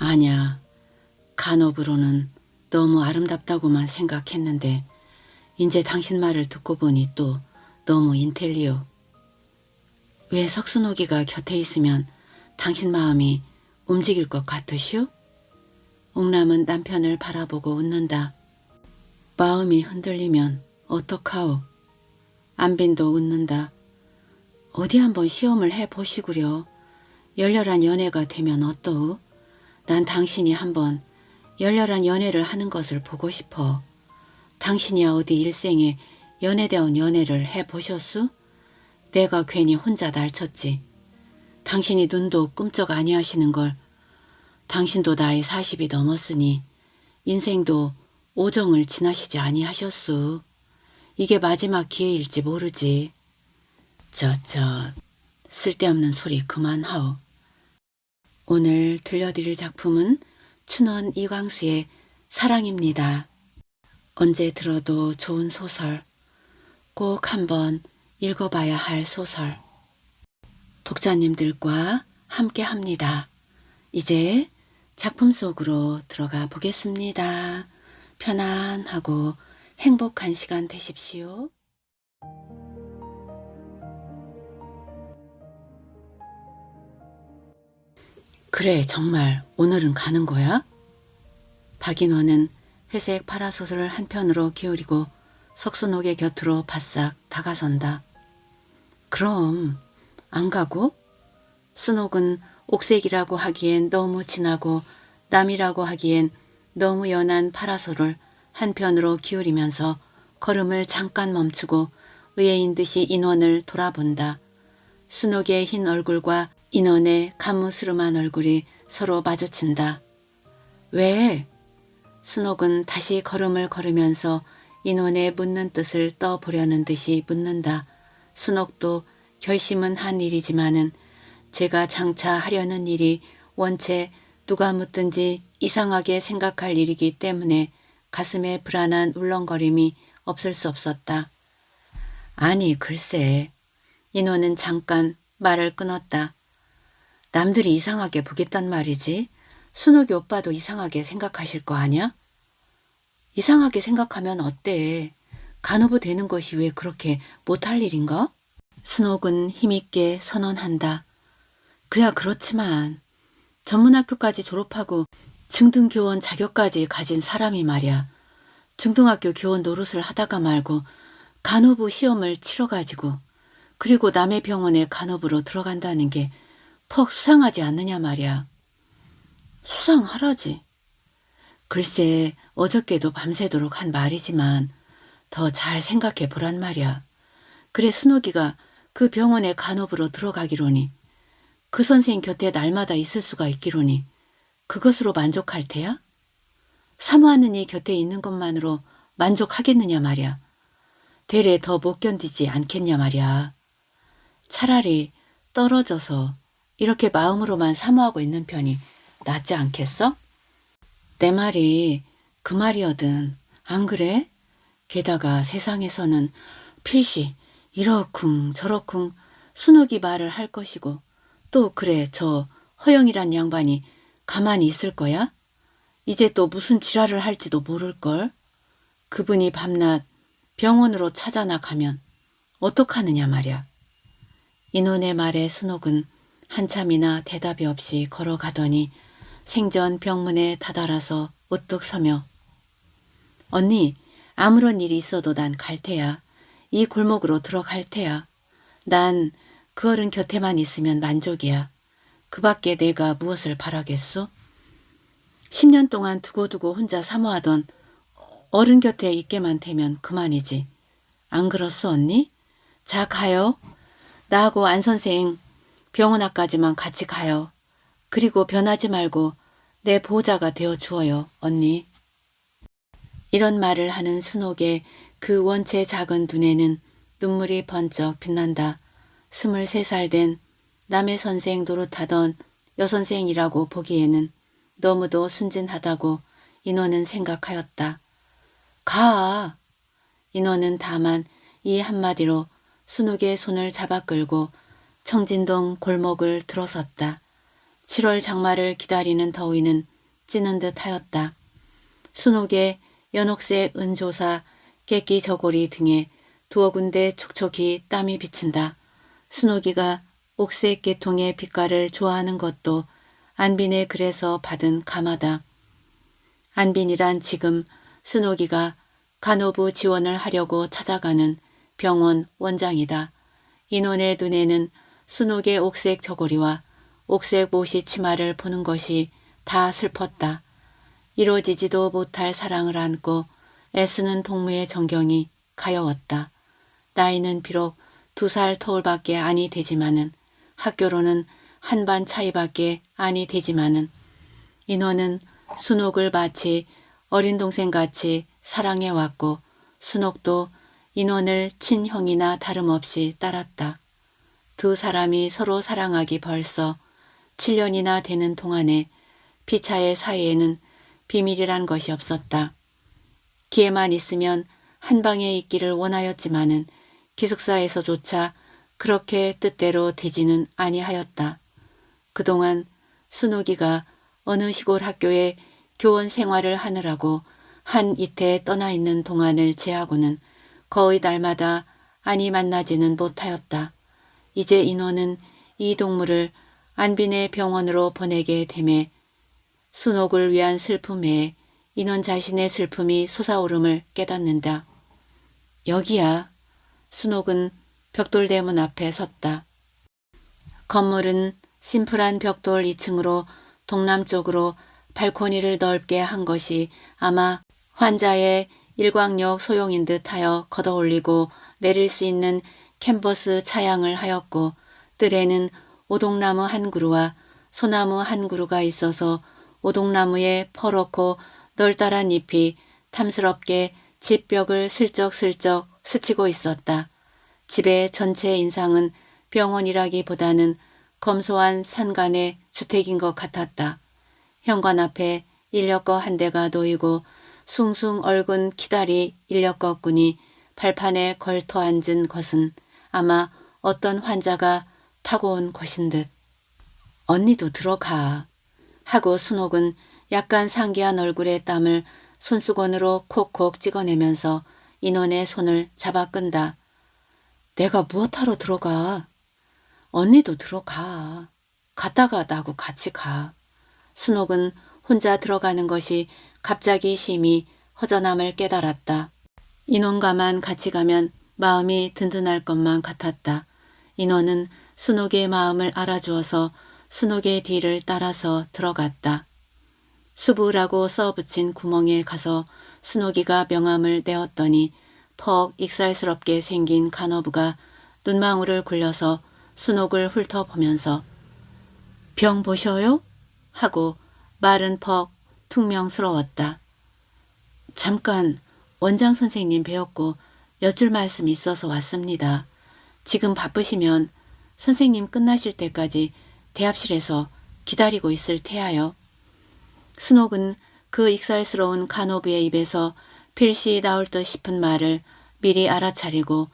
아냐, 간업으로는 너무 아름답다고만 생각했는데 이제 당신 말을 듣고 보니 또 너무 인텔리오. 왜 석순옥이가 곁에 있으면 당신 마음이 움직일 것 같으시오? 옥남은 남편을 바라보고 웃는다. 마음이 흔들리면 어떡하오? 안빈도 웃는다. 어디 한번 시험을 해보시구려. 열렬한 연애가 되면 어떠우? 난 당신이 한번 열렬한 연애를 하는 것을 보고 싶어. 당신이야 어디 일생에 연애다운 연애를 해보셨수? 내가 괜히 혼자 날쳤지. 당신이 눈도 꿈쩍 아니하시는 걸. 당신도 나이 40이 넘었으니 인생도 오정을 지나시지 아니하셨수. 이게 마지막 기회일지 모르지. 쓸데없는 소리 그만하오. 오늘 들려드릴 작품은 춘원 이광수의 사랑입니다. 언제 들어도 좋은 소설, 꼭 한번 읽어봐야 할 소설. 독자님들과 함께 합니다. 이제 작품 속으로 들어가 보겠습니다. 편안하고 행복한 시간 되십시오. 그래, 정말 오늘은 가는 거야? 박인호는 회색 파라솔을 한편으로 기울이고 석순옥의 곁으로 바싹 다가선다. 그럼 안 가고? 순옥은 옥색이라고 하기엔 너무 진하고 남이라고 하기엔 너무 연한 파라솔을 한편으로 기울이면서 걸음을 잠깐 멈추고 의외인 듯이 인원을 돌아본다. 순옥의 흰 얼굴과 인원의 가무스름한 얼굴이 서로 마주친다. 왜? 순옥은 다시 걸음을 걸으면서 인원의 묻는 뜻을 떠보려는 듯이 묻는다. 순옥도 결심은 한 일이지만은 제가 장차 하려는 일이 원체 누가 묻든지 이상하게 생각할 일이기 때문에 가슴에 불안한 울렁거림이 없을 수 없었다. 아니 글쎄. 인호는 잠깐 말을 끊었다. 남들이 이상하게 보겠단 말이지. 순옥이 오빠도 이상하게 생각하실 거 아냐? 이상하게 생각하면 어때? 간호부 되는 것이 왜 그렇게 못할 일인가? 순옥은 힘있게 선언한다. 그야 그렇지만 전문학교까지 졸업하고 중등교원 자격까지 가진 사람이 말이야. 중등학교 교원 노릇을 하다가 말고 간호부 시험을 치러가지고 그리고 남의 병원에 간호부로 들어간다는 게 퍽 수상하지 않느냐 말이야. 수상하라지. 글쎄 어저께도 밤새도록 한 말이지만 더 잘 생각해 보란 말이야. 그래 순옥이가 그 병원에 간호부로 들어가기로니 그 선생 곁에 날마다 있을 수가 있기로니 그것으로 만족할 테야? 사모하는 이 곁에 있는 것만으로 만족하겠느냐 말이야. 대래 더 못 견디지 않겠냐 말이야. 차라리 떨어져서 이렇게 마음으로만 사모하고 있는 편이 낫지 않겠어? 내 말이 그 말이거든. 안 그래? 게다가 세상에서는 필시 이러쿵 저러쿵 순옥이 말을 할 것이고 또 그래 저 허영이란 양반이 가만히 있을 거야? 이제 또 무슨 지랄을 할지도 모를걸. 그분이 밤낮 병원으로 찾아나 가면 어떡하느냐 말이야. 인혼의 말에 순옥은 한참이나 대답이 없이 걸어가더니 생전 병문에 다다라서 우뚝 서며 언니 아무런 일이 있어도 난 갈 테야. 이 골목으로 들어갈 테야. 난 그 어른 곁에만 있으면 만족이야. 그 밖에 내가 무엇을 바라겠소? 10년 동안 두고두고 혼자 사모하던 어른 곁에 있게만 되면 그만이지. 안 그렇소 언니? 자 가요. 나하고 안 선생 병원 앞까지만 같이 가요. 그리고 변하지 말고 내 보호자가 되어 주어요 언니. 이런 말을 하는 순옥의 그 원체 작은 눈에는 눈물이 번쩍 빛난다. 23살 된 남의 선생 노릇하던 여선생이라고 보기에는 너무도 순진하다고 인호는 생각하였다. 가! 인호는 다만 이 한마디로 순옥의 손을 잡아 끌고 청진동 골목을 들어섰다. 7월 장마를 기다리는 더위는 찌는 듯 하였다. 순옥의 연옥색 은조사, 객기 저고리 등에 두어 군데 촉촉히 땀이 비친다. 순옥이가 옥색 계통의 빛깔을 좋아하는 것도 안빈의 글에서 받은 감화다. 안빈이란 지금 순옥이가 간호부 지원을 하려고 찾아가는 병원 원장이다. 인원의 눈에는 순옥의 옥색 저고리와 옥색 모시 치마를 보는 것이 다 슬펐다. 이루어지지도 못할 사랑을 안고 애쓰는 동무의 정경이 가여웠다. 나이는 비록 2살 터울밖에 아니 되지만은 학교로는 한반 차이밖에 아니 되지만은 인원은 순옥을 마치 어린 동생같이 사랑해왔고 순옥도 인원을 친형이나 다름없이 따랐다. 두 사람이 서로 사랑하기 벌써 7년이나 되는 동안에 피차의 사이에는 비밀이란 것이 없었다. 기회만 있으면 한 방에 있기를 원하였지만은 기숙사에서조차 그렇게 뜻대로 되지는 아니하였다. 그동안 순옥이가 어느 시골 학교에 교원 생활을 하느라고 한 이태에 떠나 있는 동안을 제하고는 거의 날마다 아니 만나지는 못하였다. 이제 인호는 이 동무를 안빈의 병원으로 보내게 되매 순옥을 위한 슬픔에 인원 자신의 슬픔이 솟아오름을 깨닫는다. 여기야. 순옥은 벽돌대문 앞에 섰다. 건물은 심플한 벽돌 2층으로 동남쪽으로 발코니를 넓게 한 것이 아마 환자의 일광욕 소용인 듯하여 걷어올리고 내릴 수 있는 캔버스 차양을 하였고 뜰에는 오동나무 한 그루와 소나무 한 그루가 있어서 오동나무에 퍼렇고 널따란 잎이 탐스럽게 집벽을 슬쩍슬쩍 스치고 있었다. 집의 전체 인상은 병원이라기보다는 검소한 산간의 주택인 것 같았다. 현관 앞에 인력거 한 대가 놓이고 숭숭 얽은 기다리 인력거꾼이 발판에 걸터 앉은 것은 아마 어떤 환자가 타고 온 것인 듯. 언니도 들어가 하고 순옥은 약간 상기한 얼굴의 땀을 손수건으로 콕콕 찍어내면서 인원의 손을 잡아 끈다. 내가 무엇하러 들어가? 언니도 들어가. 갔다가 나하고 같이 가. 순옥은 혼자 들어가는 것이 갑자기 심히 허전함을 깨달았다. 인원과만 같이 가면 마음이 든든할 것만 같았다. 인원은 순옥의 마음을 알아주어서 순옥의 뒤를 따라서 들어갔다. 수부라고 써붙인 구멍에 가서 순옥이가 명함을 떼었더니 퍽 익살스럽게 생긴 간호부가 눈망울을 굴려서 순옥을 훑어보면서 병 보셔요? 하고 말은 퍽 퉁명스러웠다. 잠깐 원장 선생님 배웠고 여쭐 말씀이 있어서 왔습니다. 지금 바쁘시면 선생님 끝나실 때까지 대합실에서 기다리고 있을 테하여. 순옥은 그 익살스러운 간호부의 입에서 필시 나올 듯 싶은 말을 미리 알아차리고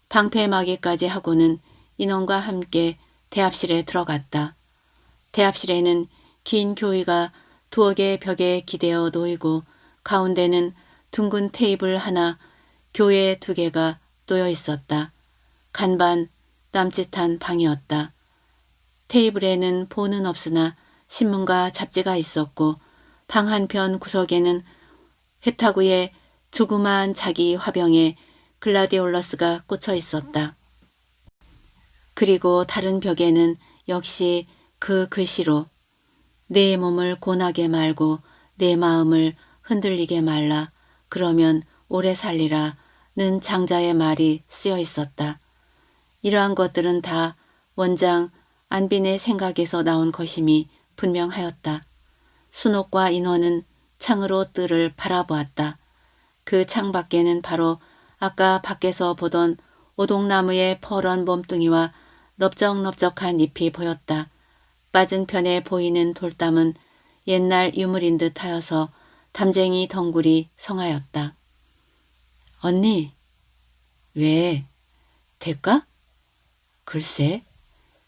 방패막이까지 하고는 인원과 함께 대합실에 들어갔다. 대합실에는 긴 교의가 두어 개의 벽에 기대어 놓이고 가운데는 둥근 테이블 하나, 교회 2개가 놓여 있었다. 간반 남짓한 방이었다. 테이블에는 본은 없으나 신문과 잡지가 있었고 방 한편 구석에는 회타구의 조그마한 자기 화병에 글라디올러스가 꽂혀 있었다. 그리고 다른 벽에는 역시 그 글씨로 내 몸을 고나게 말고 내 마음을 흔들리게 말라. 그러면 오래 살리라 는 장자의 말이 쓰여 있었다. 이러한 것들은 다 원장 안빈의 생각에서 나온 것임이 분명하였다. 순옥과 인원은 창으로 뜰을 바라보았다. 그 창 밖에는 바로 아까 밖에서 보던 오동나무의 퍼런 몸뚱이와 넓적넓적한 잎이 보였다. 맞은편에 보이는 돌담은 옛날 유물인 듯 하여서 담쟁이 덩굴이 성하였다. 언니, 왜? 될까? 글쎄,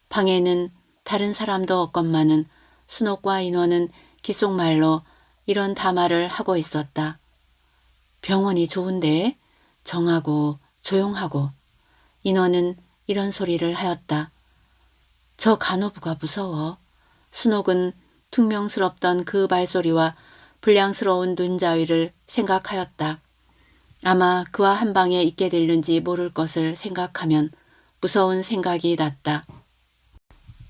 방에는 다른 사람도 없건만은 순옥과 인원은 귓속말로 이런 담화를 하고 있었다. 병원이 좋은데 정하고 조용하고. 인원은 이런 소리를 하였다. 저 간호부가 무서워. 순옥은 퉁명스럽던 그 발소리와 불량스러운 눈자위를 생각하였다. 아마 그와 한 방에 있게 될는지 모를 것을 생각하면 무서운 생각이 났다.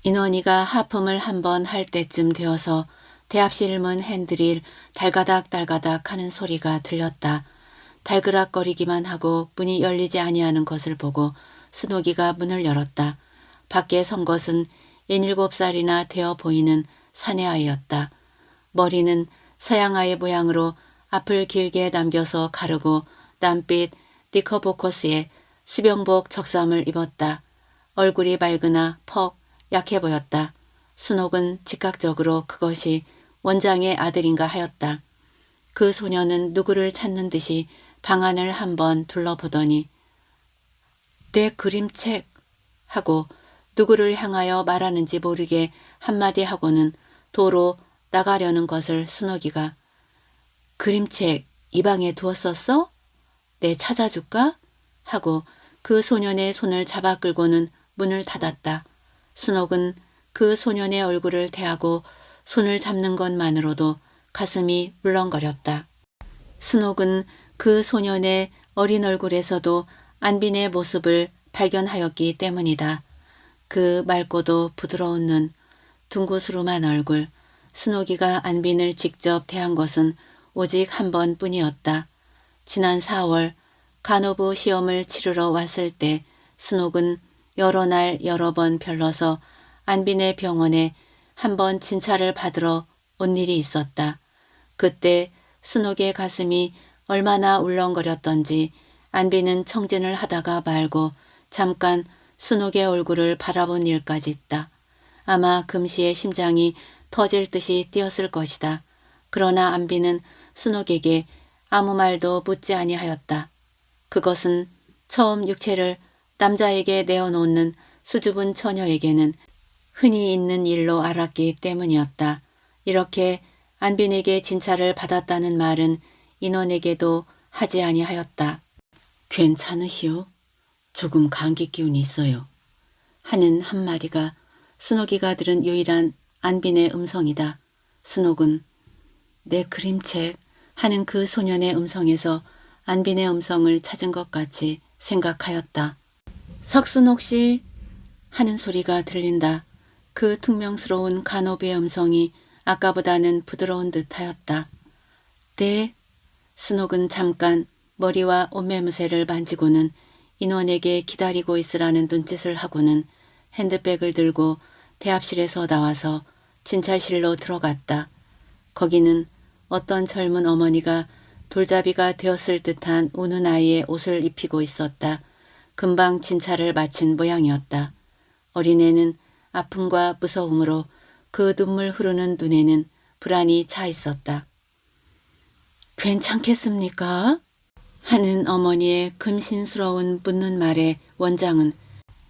인원이가 하품을 한번 할 때쯤 되어서 대합실 문 핸들이 달가닥달가닥 하는 소리가 들렸다. 달그락거리기만 하고 문이 열리지 아니하는 것을 보고 순옥이가 문을 열었다. 밖에 선 것은 17살이나 되어 보이는 사내아이였다. 머리는 서양아이 모양으로 앞을 길게 남겨서 가르고 남빛 니커보커스에 수병복 적삼을 입었다. 얼굴이 맑으나 퍽 약해 보였다. 순옥은 즉각적으로 그것이 원장의 아들인가 하였다. 그 소녀는 누구를 찾는 듯이 방안을 한번 둘러보더니 내 그림책 하고 누구를 향하여 말하는지 모르게 한마디 하고는 도로 나가려는 것을 순옥이가 그림책 이 방에 두었었어? 내 찾아줄까? 하고 그 소년의 손을 잡아 끌고는 문을 닫았다. 순옥은 그 소년의 얼굴을 대하고 손을 잡는 것만으로도 가슴이 물렁거렸다. 순옥은 그 소년의 어린 얼굴에서도 안빈의 모습을 발견하였기 때문이다. 그 맑고도 부드러운 눈, 둥구스름한 얼굴, 순옥이가 안빈을 직접 대한 것은 오직 한 번뿐이었다. 지난 4월 간호부 시험을 치르러 왔을 때 순옥은 여러 날 여러 번 별러서 안빈의 병원에 한 번 진찰을 받으러 온 일이 있었다. 그때 순옥의 가슴이 얼마나 울렁거렸던지 안빈은 청진을 하다가 말고 잠깐 순옥의 얼굴을 바라본 일까지 있다. 아마 금시의 심장이 터질 듯이 뛰었을 것이다. 그러나 안빈은 순옥에게 아무 말도 묻지 아니하였다. 그것은 처음 육체를 남자에게 내어놓는 수줍은 처녀에게는 흔히 있는 일로 알았기 때문이었다. 이렇게 안빈에게 진찰을 받았다는 말은 인원에게도 하지 아니하였다. 괜찮으시오? 조금 감기 기운이 있어요. 하는 한마디가 순옥이가 들은 유일한 안빈의 음성이다. 순옥은 내 그림책 하는 그 소년의 음성에서 안빈의 음성을 찾은 것 같이 생각하였다. 석순옥 씨 하는 소리가 들린다. 그 퉁명스러운 간호부의 음성이 아까보다는 부드러운 듯하였다. 네. 순옥은 잠깐 머리와 옷매무새를 만지고는 인원에게 기다리고 있으라는 눈짓을 하고는 핸드백을 들고 대합실에서 나와서 진찰실로 들어갔다. 거기는 어떤 젊은 어머니가 돌잡이가 되었을 듯한 우는 아이의 옷을 입히고 있었다. 금방 진찰을 마친 모양이었다. 어린애는 아픔과 무서움으로 그 눈물 흐르는 눈에는 불안이 차 있었다. 괜찮겠습니까? 하는 어머니의 금신스러운 묻는 말에 원장은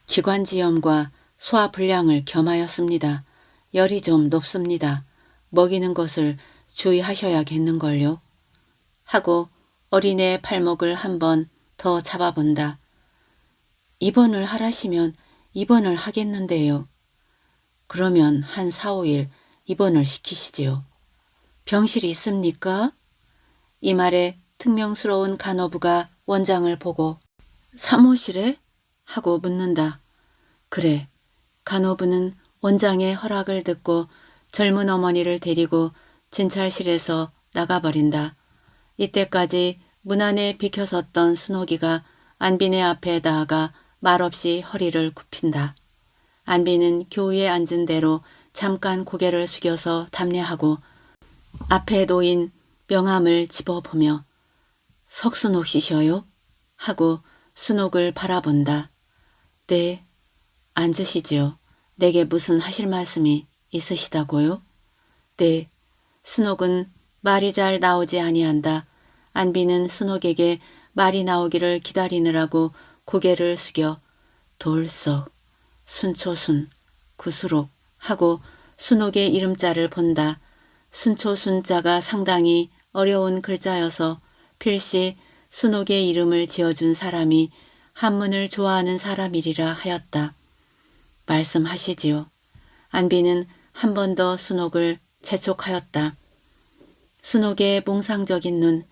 기관지염과 소화불량을 겸하였습니다. 열이 좀 높습니다. 먹이는 것을 주의하셔야겠는걸요. 하고 어린애의 팔목을 한 번 더 잡아본다. 입원을 하라시면 입원을 하겠는데요. 그러면 한 4, 5일 입원을 시키시지요. 병실이 있습니까? 이 말에 퉁명스러운 간호부가 원장을 보고 사무실에? 하고 묻는다. 그래. 간호부는 원장의 허락을 듣고 젊은 어머니를 데리고 진찰실에서 나가버린다. 이때까지 문 안에 비켜섰던 순옥이가 안빈의 앞에 나아가 말없이 허리를 굽힌다. 안빈은 교위에 앉은 대로 잠깐 고개를 숙여서 답례하고 앞에 놓인 명함을 집어보며 석순옥 씨셔요? 하고 순옥을 바라본다. 네, 앉으시지요. 내게 무슨 하실 말씀이 있으시다고요? 네, 순옥은 말이 잘 나오지 아니한다. 안빈은 순옥에게 말이 나오기를 기다리느라고 고개를 숙여 돌석, 순초순, 구수록 하고 순옥의 이름자를 본다. 순초 순자가 상당히 어려운 글자여서 필시 순옥의 이름을 지어준 사람이 한문을 좋아하는 사람이리라 하였다. 말씀하시지요. 안비는 한 번 더 순옥을 재촉하였다. 순옥의 몽상적인 눈,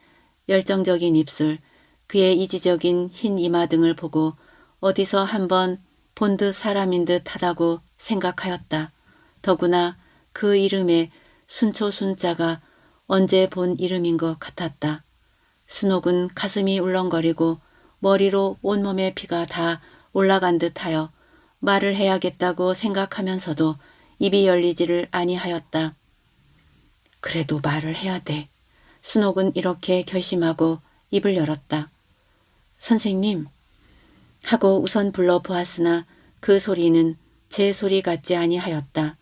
열정적인 입술, 그의 이지적인 흰 이마 등을 보고 어디서 한번 본 듯 사람인 듯 하다고 생각하였다. 더구나 그 이름에 순초 순자가 언제 본 이름인 것 같았다. 순옥은 가슴이 울렁거리고 머리로 온몸의 피가 다 올라간 듯하여 말을 해야겠다고 생각하면서도 입이 열리지를 아니하였다. 그래도 말을 해야 돼. 순옥은 이렇게 결심하고 입을 열었다. 선생님 하고 우선 불러보았으나 그 소리는 제 소리 같지 아니하였다.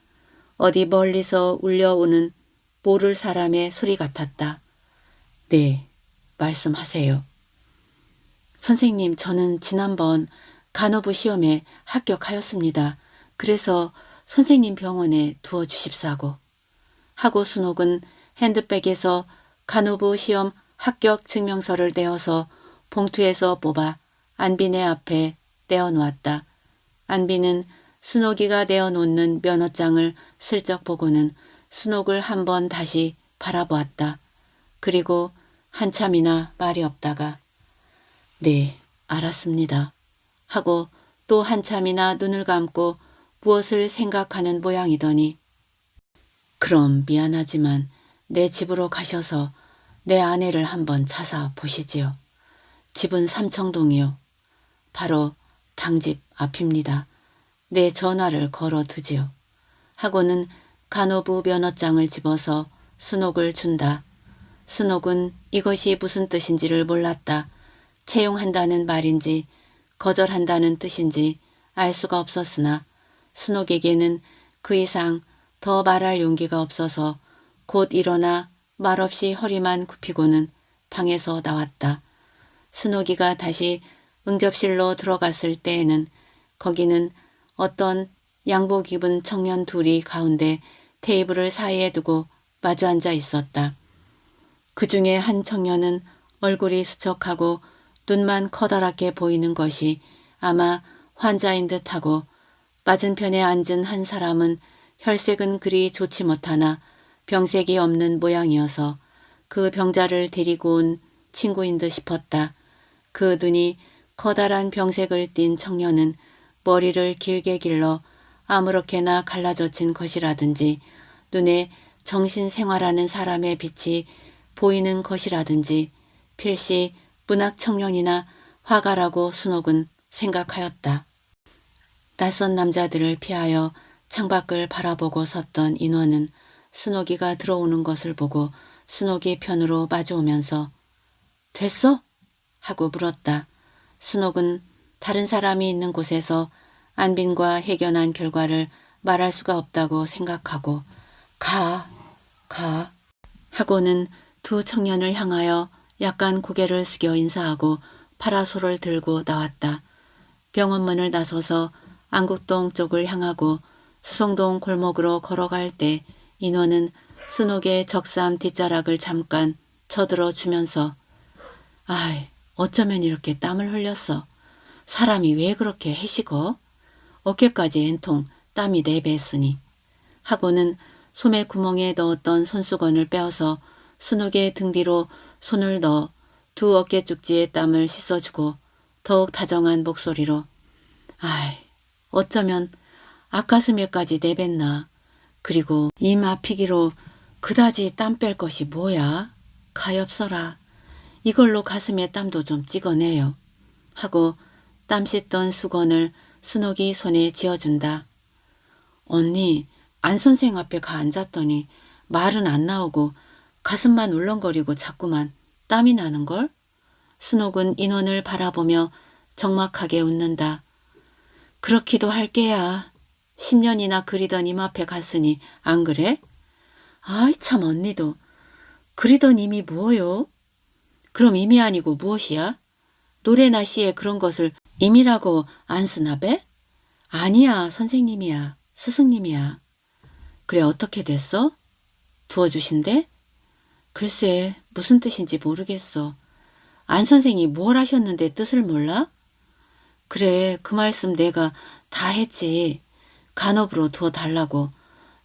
어디 멀리서 울려오는 모를 사람의 소리 같았다. 네, 말씀하세요. 선생님, 저는 지난번 간호부 시험에 합격하였습니다. 그래서 선생님 병원에 두어주십사고. 하고 순옥은 핸드백에서 간호부 시험 합격 증명서를 떼어서 봉투에서 뽑아 안빈의 앞에 떼어놓았다. 안빈은 순옥이가 내어놓는 면허장을 슬쩍 보고는 순옥을 한번 다시 바라보았다. 그리고 한참이나 말이 없다가 네, 알았습니다. 하고 또 한참이나 눈을 감고 무엇을 생각하는 모양이더니 그럼 미안하지만 내 집으로 가셔서 내 아내를 한번 찾아보시지요. 집은 삼청동이요. 바로 당집 앞입니다. 내 전화를 걸어두지요. 하고는 간호부 면허장을 집어서 순옥을 준다. 순옥은 이것이 무슨 뜻인지를 몰랐다. 채용한다는 말인지 거절한다는 뜻인지 알 수가 없었으나 순옥에게는 그 이상 더 말할 용기가 없어서 곧 일어나 말없이 허리만 굽히고는 방에서 나왔다. 순옥이가 다시 응접실로 들어갔을 때에는 거기는 어떤 양복 입은 청년 둘이 가운데 테이블을 사이에 두고 마주 앉아 있었다. 그 중에 한 청년은 얼굴이 수척하고 눈만 커다랗게 보이는 것이 아마 환자인 듯하고 맞은편에 앉은 한 사람은 혈색은 그리 좋지 못하나 병색이 없는 모양이어서 그 병자를 데리고 온 친구인 듯 싶었다. 그 눈이 커다란 병색을 띤 청년은 머리를 길게 길러 아무렇게나 갈라져친 것이라든지 눈에 정신생활하는 사람의 빛이 보이는 것이라든지 필시 문학 청년이나 화가라고 순옥은 생각하였다. 낯선 남자들을 피하여 창밖을 바라보고 섰던 인원은 순옥이가 들어오는 것을 보고 순옥이 편으로 마주오면서 됐어? 하고 물었다. 순옥은 다른 사람이 있는 곳에서 안빈과 해견한 결과를 말할 수가 없다고 생각하고 가 하고는 두 청년을 향하여 약간 고개를 숙여 인사하고 파라솔을 들고 나왔다. 병원 문을 나서서 안국동 쪽을 향하고 수성동 골목으로 걸어갈 때 인원은 순옥의 적삼 뒷자락을 잠깐 쳐들어 주면서 아이 어쩌면 이렇게 땀을 흘렸어. 사람이 왜 그렇게 해식어? 어깨까지 엔통 땀이 내배했으니 하고는 소매 구멍에 넣었던 손수건을 빼어서 순옥의 등 뒤로 손을 넣어 두 어깨 쪽지의 땀을 씻어주고 더욱 다정한 목소리로 아이 어쩌면 앞가슴에까지 내뱉나. 그리고 입 아피기로 그다지 땀 뺄 것이 뭐야. 가엾어라. 이걸로 가슴에 땀도 좀 찍어내요. 하고 땀 씻던 수건을 순옥이 손에 쥐어준다. 언니 안 선생 앞에 가 앉았더니 말은 안 나오고 가슴만 울렁거리고 자꾸만 땀이 나는걸? 순옥은 인원을 바라보며 적막하게 웃는다. 그렇기도 할 게야. 10년이나 그리던 임 앞에 갔으니 안 그래? 아이 참 언니도. 그리던 임이 뭐요? 그럼 임이 아니고 무엇이야? 노래나 시에 그런 것을 임이라고 안 쓰나 배? 아니야 선생님이야. 스승님이야. 그래 어떻게 됐어? 두어주신대? 글쎄 무슨 뜻인지 모르겠어. 안 선생이 뭘 하셨는데 뜻을 몰라? 그래 그 말씀 내가 다 했지. 간업으로 두어달라고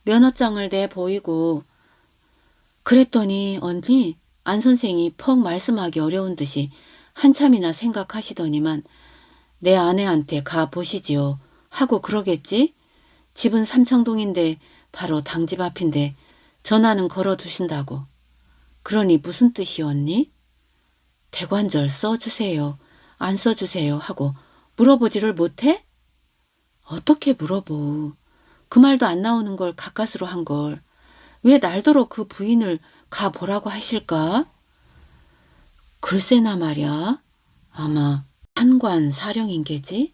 면허장을 내 보이고 그랬더니 언니 안 선생이 퍽 말씀하기 어려운 듯이 한참이나 생각하시더니만 내 아내한테 가 보시지요 하고 그러겠지? 집은 삼청동인데 바로 당집 앞인데 전화는 걸어두신다고. 그러니 무슨 뜻이었니? 대관절 써주세요. 안 써주세요 하고 물어보지를 못해? 어떻게 물어보. 그 말도 안 나오는 걸 가까스로 한 걸. 왜 날더러 그 부인을 가보라고 하실까? 글쎄나 말이야. 아마 판관사령인 게지?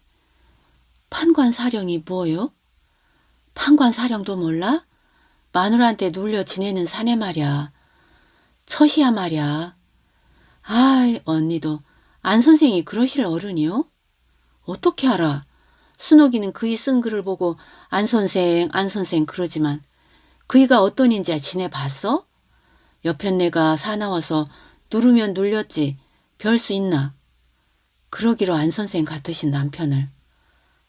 판관사령이 뭐요? 판관사령도 몰라? 마누라한테 눌려 지내는 사내 말이야. 처시야 말이야. 아이 언니도 안 선생이 그러실 어른이요? 어떻게 알아? 순옥이는 그이 쓴 글을 보고 안 선생 안 선생 그러지만 그이가 어떤 인지 지내봤어? 옆엔 내가 사나워서 누르면 눌렸지 별 수 있나? 그러기로 안 선생 같으신 남편을.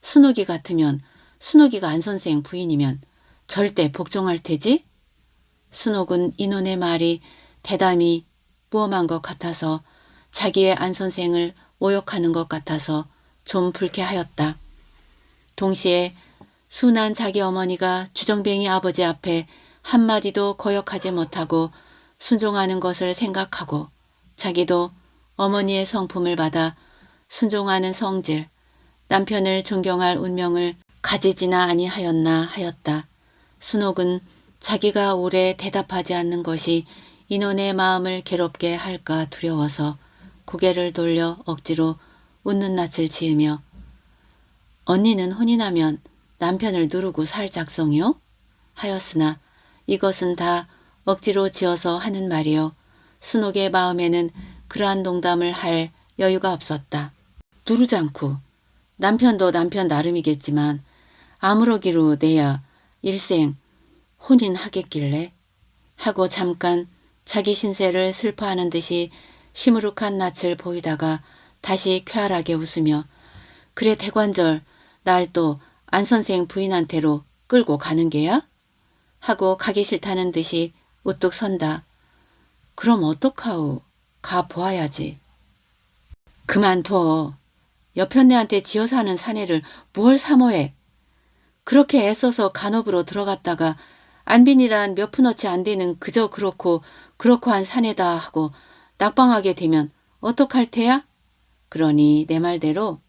순옥이 같으면 순옥이가 안 선생 부인이면 절대 복종할 테지? 순옥은 인원의 말이 대담이 무엄한 것 같아서 자기의 안 선생을 모욕하는 것 같아서 좀 불쾌하였다. 동시에 순한 자기 어머니가 주정뱅이 아버지 앞에 한마디도 거역하지 못하고 순종하는 것을 생각하고 자기도 어머니의 성품을 받아 순종하는 성질, 남편을 존경할 운명을 가지지나 아니하였나 하였다. 순옥은 자기가 오래 대답하지 않는 것이 인원의 마음을 괴롭게 할까 두려워서 고개를 돌려 억지로 웃는 낯을 지으며 언니는 혼이 나면 남편을 누르고 살 작성이요? 하였으나 이것은 다 억지로 지어서 하는 말이요. 순옥의 마음에는 그러한 농담을 할 여유가 없었다. 누르장쿠 남편도 남편 나름이겠지만 아무러기로 내야 일생 혼인하겠길래 하고 잠깐 자기 신세를 슬퍼하는 듯이 시무룩한 낯을 보이다가 다시 쾌활하게 웃으며 그래 대관절 날 또 안 선생 부인한테로 끌고 가는 게야? 하고 가기 싫다는 듯이 우뚝 선다. 그럼 어떡하오? 가 보아야지. 그만둬. 여편네한테 지어 사는 사내를 뭘 사모해. 그렇게 애써서 간업으로 들어갔다가 안빈이란 몇 푼어치 안 되는 그저 그렇고 한 사내다 하고 낙방하게 되면 어떡할 테야? 그러니 내 말대로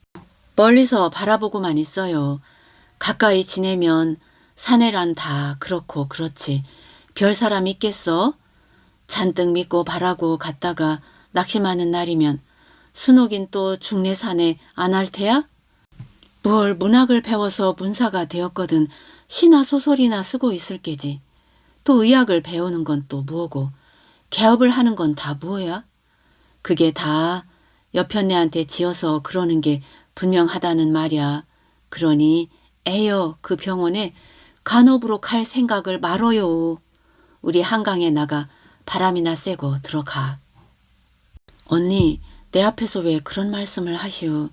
멀리서 바라보고만 있어요. 가까이 지내면 사내란 다 그렇고 그렇지. 별 사람 있겠어? 잔뜩 믿고 바라고 갔다가 낙심하는 날이면 순옥인 또 중내사내 안 할 테야? 뭘 문학을 배워서 문사가 되었거든 시나 소설이나 쓰고 있을 게지. 또 의학을 배우는 건 또 무엇고 개업을 하는 건 다 무엇이야? 그게 다 여편네한테 지어서 그러는 게 분명하다는 말이야. 그러니 에여 그 병원에 간업으로 갈 생각을 말어요. 우리 한강에 나가 바람이나 쐬고 들어가. 언니 내 앞에서 왜 그런 말씀을 하시오.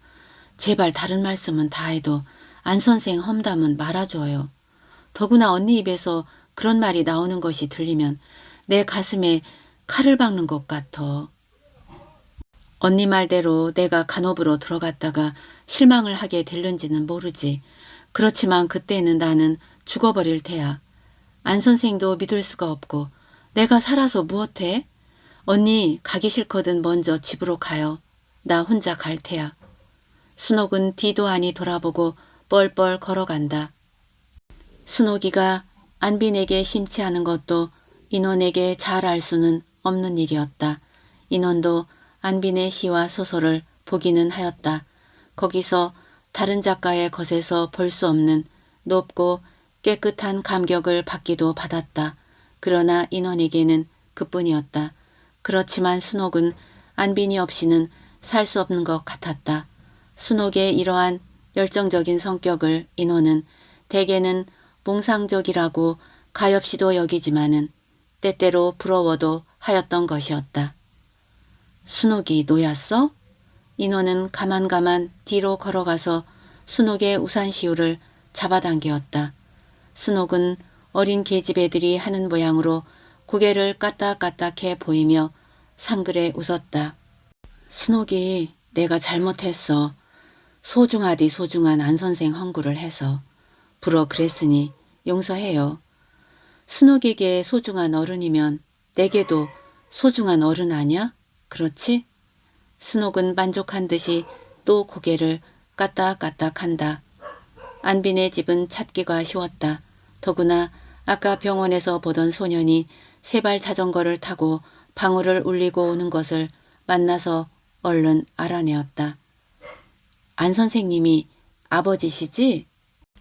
제발 다른 말씀은 다 해도 안 선생 험담은 말아줘요. 더구나 언니 입에서 그런 말이 나오는 것이 들리면 내 가슴에 칼을 박는 것 같아. 언니 말대로 내가 간업으로 들어갔다가 실망을 하게 될는지는 모르지. 그렇지만 그때는 나는 죽어버릴 테야. 안 선생도 믿을 수가 없고 내가 살아서 무엇해? 언니 가기 싫거든 먼저 집으로 가요. 나 혼자 갈 테야. 순옥은 뒤도 아니 돌아보고 뻘뻘 걸어간다. 순옥이가 안빈에게 심취하는 것도 인원에게 잘 알 수는 없는 일이었다. 인원도 안빈의 시와 소설을 보기는 하였다. 거기서 다른 작가의 것에서 볼 수 없는 높고 깨끗한 감격을 받기도 받았다. 그러나 인원에게는 그뿐이었다. 그렇지만 순옥은 안빈이 없이는 살 수 없는 것 같았다. 순옥의 이러한 열정적인 성격을 인원은 대개는 몽상적이라고 가엾이도 여기지만은 때때로 부러워도 하였던 것이었다. 순옥이 놓였어? 인호는 가만가만 뒤로 걸어가서 순옥의 우산시울을 잡아당기었다. 순옥은 어린 계집애들이 하는 모양으로 고개를 까딱까딱해 보이며 상그레 웃었다. 순옥이 내가 잘못했어. 소중하디 소중한 안 선생 헝구를 해서 불어 그랬으니 용서해요. 순옥에게 소중한 어른이면 내게도 소중한 어른 아냐? 그렇지? 순옥은 만족한 듯이 또 고개를 까딱까딱한다. 안빈의 집은 찾기가 쉬웠다. 더구나 아까 병원에서 보던 소년이 세발 자전거를 타고 방울을 울리고 오는 것을 만나서 얼른 알아내었다. 안 선생님이 아버지시지?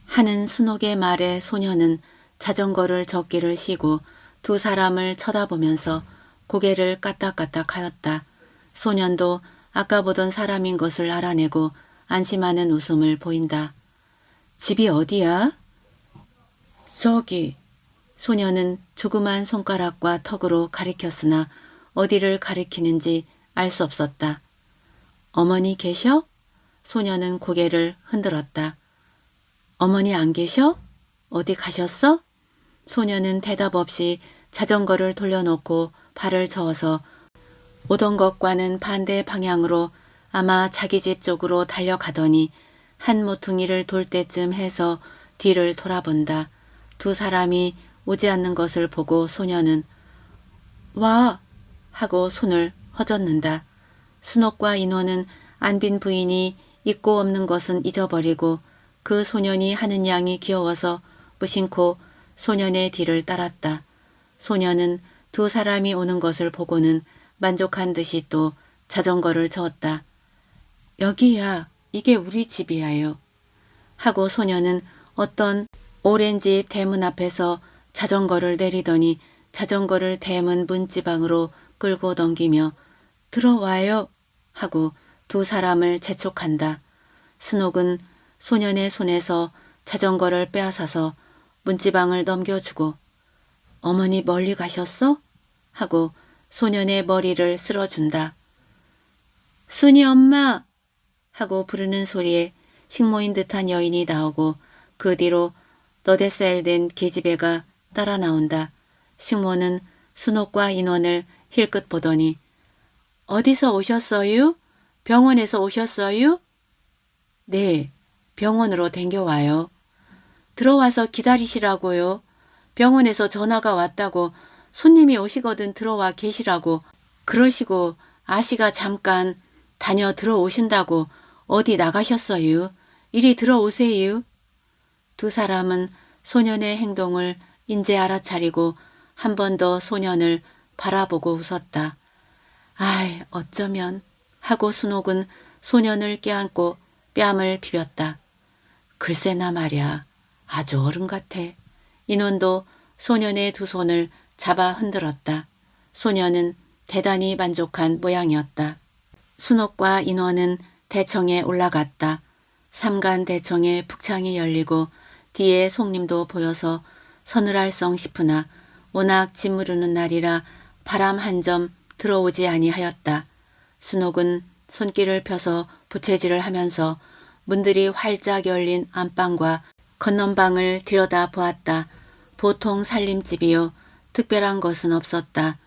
하는 순옥의 말에 소년은 자전거를 적기를 쉬고 두 사람을 쳐다보면서 고개를 까딱까딱하였다. 소년도 아까 보던 사람인 것을 알아내고 안심하는 웃음을 보인다. 집이 어디야? 저기. 소년은 조그만 손가락과 턱으로 가리켰으나 어디를 가리키는지 알 수 없었다. 어머니 계셔? 소년은 고개를 흔들었다. 어머니 안 계셔? 어디 가셨어? 소년은 대답 없이 자전거를 돌려놓고 발을 저어서 오던 것과는 반대 방향으로 아마 자기 집 쪽으로 달려가더니 한 모퉁이를 돌 때쯤 해서 뒤를 돌아본다. 두 사람이 오지 않는 것을 보고 소년은 와! 하고 손을 허젓는다. 순옥과 인호는 안빈 부인이 있고 없는 것은 잊어버리고 그 소년이 하는 양이 귀여워서 무심코 소년의 뒤를 따랐다. 소년은 두 사람이 오는 것을 보고는 만족한 듯이 또 자전거를 저었다. 여기야, 이게 우리 집이야요. 하고 소년은 어떤 오랜 집 대문 앞에서 자전거를 내리더니 자전거를 대문 문지방으로 끌고 넘기며 들어와요 하고 두 사람을 재촉한다. 순옥은 소년의 손에서 자전거를 빼앗아서 문지방을 넘겨주고 어머니 멀리 가셨어? 하고 소년의 머리를 쓸어준다. 순이 엄마! 하고 부르는 소리에 식모인 듯한 여인이 나오고 그 뒤로 너댓살 된 계집애가 따라 나온다. 식모는 순옥과 인원을 힐끗 보더니 어디서 오셨어요? 병원에서 오셨어요? 네, 병원으로 댕겨와요. 들어와서 기다리시라고요. 병원에서 전화가 왔다고 손님이 오시거든 들어와 계시라고 그러시고 아씨가 잠깐 다녀 들어오신다고 어디 나가셨어요. 이리 들어오세요. 두 사람은 소년의 행동을 인제 알아차리고 한 번 더 소년을 바라보고 웃었다. 아이 어쩌면 하고 순옥은 소년을 껴안고 뺨을 비볐다. 글쎄나 말야 아주 어른 같아. 인원도 소년의 두 손을 잡아 흔들었다. 소년은 대단히 만족한 모양이었다. 순옥과 인원은 대청에 올라갔다. 삼간 대청에 북창이 열리고 뒤에 송림도 보여서 서늘할성 싶으나 워낙 짓무르는 날이라 바람 한 점 들어오지 아니하였다. 순옥은 손길을 펴서 부채질을 하면서 문들이 활짝 열린 안방과 건넌방을 들여다 보았다. 보통 살림집이요. 특별한 것은 없었다.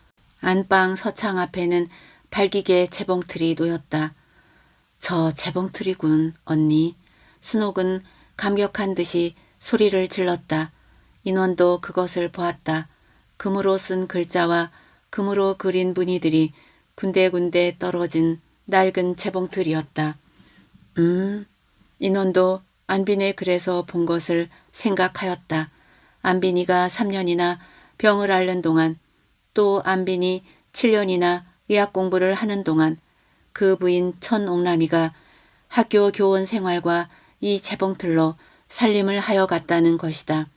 안방 서창 앞에는 발기계 재봉틀이 놓였다. 저 재봉틀이군 언니. 순옥은 감격한 듯이 소리를 질렀다. 인원도 그것을 보았다. 금으로 쓴 글자와 금으로 그린 무늬들이 군데군데 떨어진 낡은 재봉틀이었다. 인원도 안빈의 글에서 본 것을 생각하였다. 안빈이가 3년이나 병을 앓는 동안 또 안빈이 7년이나 의학 공부를 하는 동안 그 부인 천옥남이가 학교 교원 생활과 이 재봉틀로 살림을 하여 갔다는 것이다.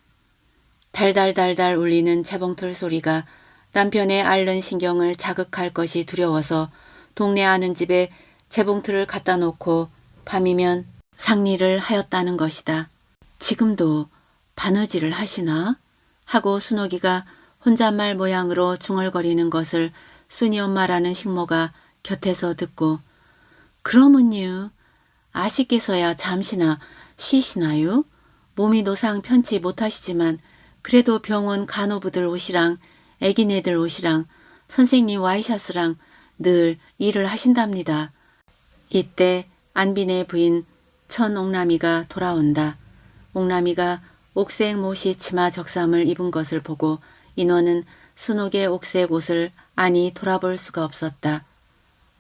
달달달달 울리는 재봉틀 소리가 남편의 앓는 신경을 자극할 것이 두려워서 동네 아는 집에 재봉틀을 갖다 놓고 밤이면 상리를 하였다는 것이다. 지금도 바느질을 하시나? 하고 순옥이가 혼잣말 모양으로 중얼거리는 것을 순이 엄마라는 식모가 곁에서 듣고 그러면요. 아씨께서야 잠시나 쉬시나요? 몸이 노상 편치 못하시지만 그래도 병원 간호부들 옷이랑 애기네들 옷이랑 선생님 와이셔츠랑 늘 일을 하신답니다. 이때 안빈의 부인 천옥남이가 돌아온다. 옥남이가 옥색 모시 치마 적삼을 입은 것을 보고 인호는 순옥의 옥색 옷을 아니 돌아볼 수가 없었다.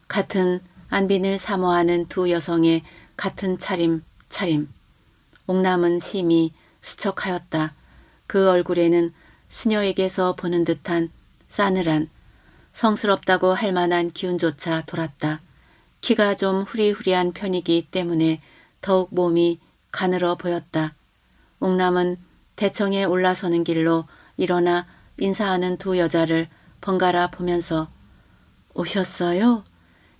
같은 안빈을 사모하는 두 여성의 같은 차림. 옥남은 심히 수척하였다. 그 얼굴에는 수녀에게서 보는 듯한 싸늘한 성스럽다고 할 만한 기운조차 돌았다. 키가 좀 후리후리한 편이기 때문에 더욱 몸이 가늘어 보였다. 옥남은 대청에 올라서는 길로 일어나 인사하는 두 여자를 번갈아 보면서 오셨어요?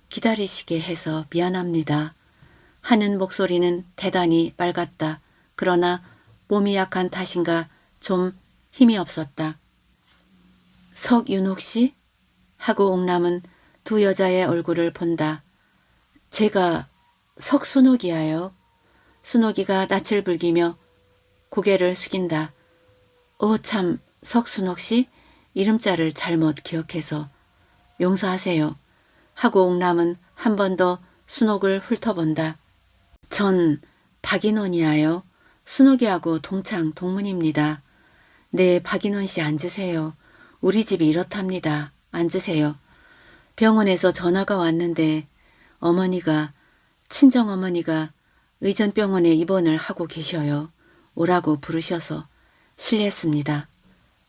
기다리시게 해서 미안합니다. 하는 목소리는 대단히 맑았다. 그러나 몸이 약한 탓인가 좀 힘이 없었다. 석윤옥 씨? 하고 옥남은 두 여자의 얼굴을 본다. 제가 석순옥이야요. 순옥이가 낯을 불기며 고개를 숙인다. 참, 석순옥 씨? 이름자를 잘못 기억해서 용서하세요. 하고 옥남은 한 번 더 순옥을 훑어본다. 전 박인원이야요. 순옥이하고 동창 동문입니다. 네, 박인원 씨 앉으세요. 우리 집이 이렇답니다. 앉으세요. 병원에서 전화가 왔는데 어머니가 친정어머니가 의전병원에 입원을 하고 계셔요. 오라고 부르셔서 실례했습니다.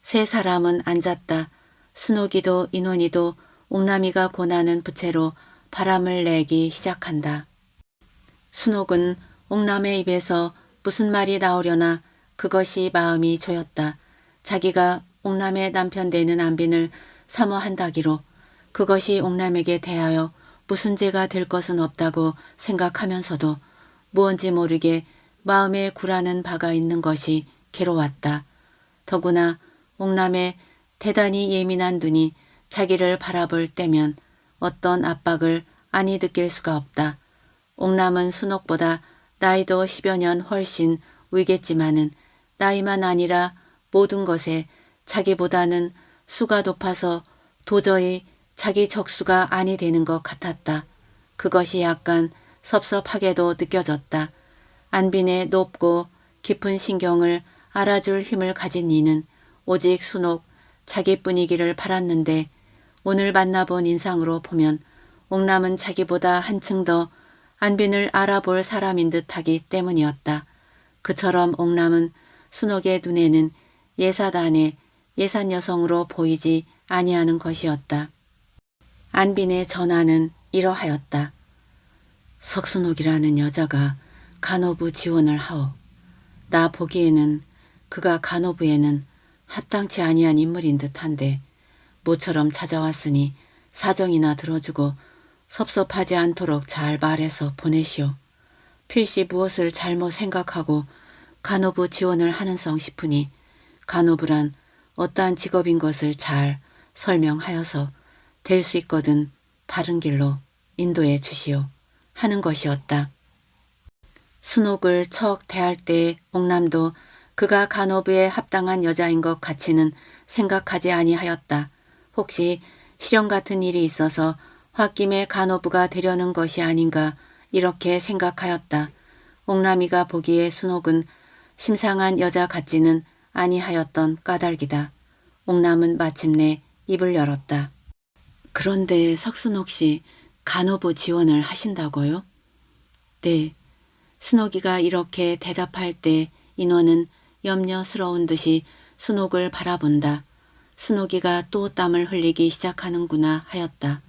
세 사람은 앉았다. 순옥이도 인원이도 옥남이가 권하는 부채로 바람을 내기 시작한다. 순옥은 옥남의 입에서 무슨 말이 나오려나 그것이 마음이 조였다. 자기가 옥남의 남편 되는 안빈을 사모한다기로 그것이 옥남에게 대하여 무슨 죄가 될 것은 없다고 생각하면서도 무언지 모르게 마음에 굴하는 바가 있는 것이 괴로웠다. 더구나 옥남의 대단히 예민한 눈이 자기를 바라볼 때면 어떤 압박을 아니 느낄 수가 없다. 옥남은 순옥보다 나이도 10여 년 훨씬 위겠지만은 나이만 아니라 모든 것에 자기보다는 수가 높아서 도저히 자기 적수가 아니 되는 것 같았다. 그것이 약간 섭섭하게도 느껴졌다. 안빈의 높고 깊은 신경을 알아줄 힘을 가진 이는 오직 순옥 자기뿐이기를 바랐는데 오늘 만나본 인상으로 보면 옥남은 자기보다 한층 더 안빈을 알아볼 사람인 듯하기 때문이었다. 그처럼 옥남은 순옥의 눈에는 예사단의 예산 여성으로 보이지 아니하는 것이었다. 안빈의 전화는 이러하였다. 석순옥이라는 여자가 간호부 지원을 하오. 나 보기에는 그가 간호부에는 합당치 아니한 인물인 듯한데 모처럼 찾아왔으니 사정이나 들어주고 섭섭하지 않도록 잘 말해서 보내시오. 필시 무엇을 잘못 생각하고 간호부 지원을 하는성 싶으니 간호부란 어떠한 직업인 것을 잘 설명하여서 될 수 있거든 바른 길로 인도해 주시오. 하는 것이었다. 순옥을 척 대할 때에 옥남도 그가 간호부에 합당한 여자인 것 같이는 생각하지 아니하였다. 혹시 실형 같은 일이 있어서 홧김에 간호부가 되려는 것이 아닌가 이렇게 생각하였다. 옥남이가 보기에 순옥은 심상한 여자 같지는 아니하였던 까닭이다. 옥남은 마침내 입을 열었다. 그런데 석순옥 씨 간호부 지원을 하신다고요? 네. 순옥이가 이렇게 대답할 때 인원은 염려스러운 듯이 순옥을 바라본다. 순옥이가 또 땀을 흘리기 시작하는구나 하였다.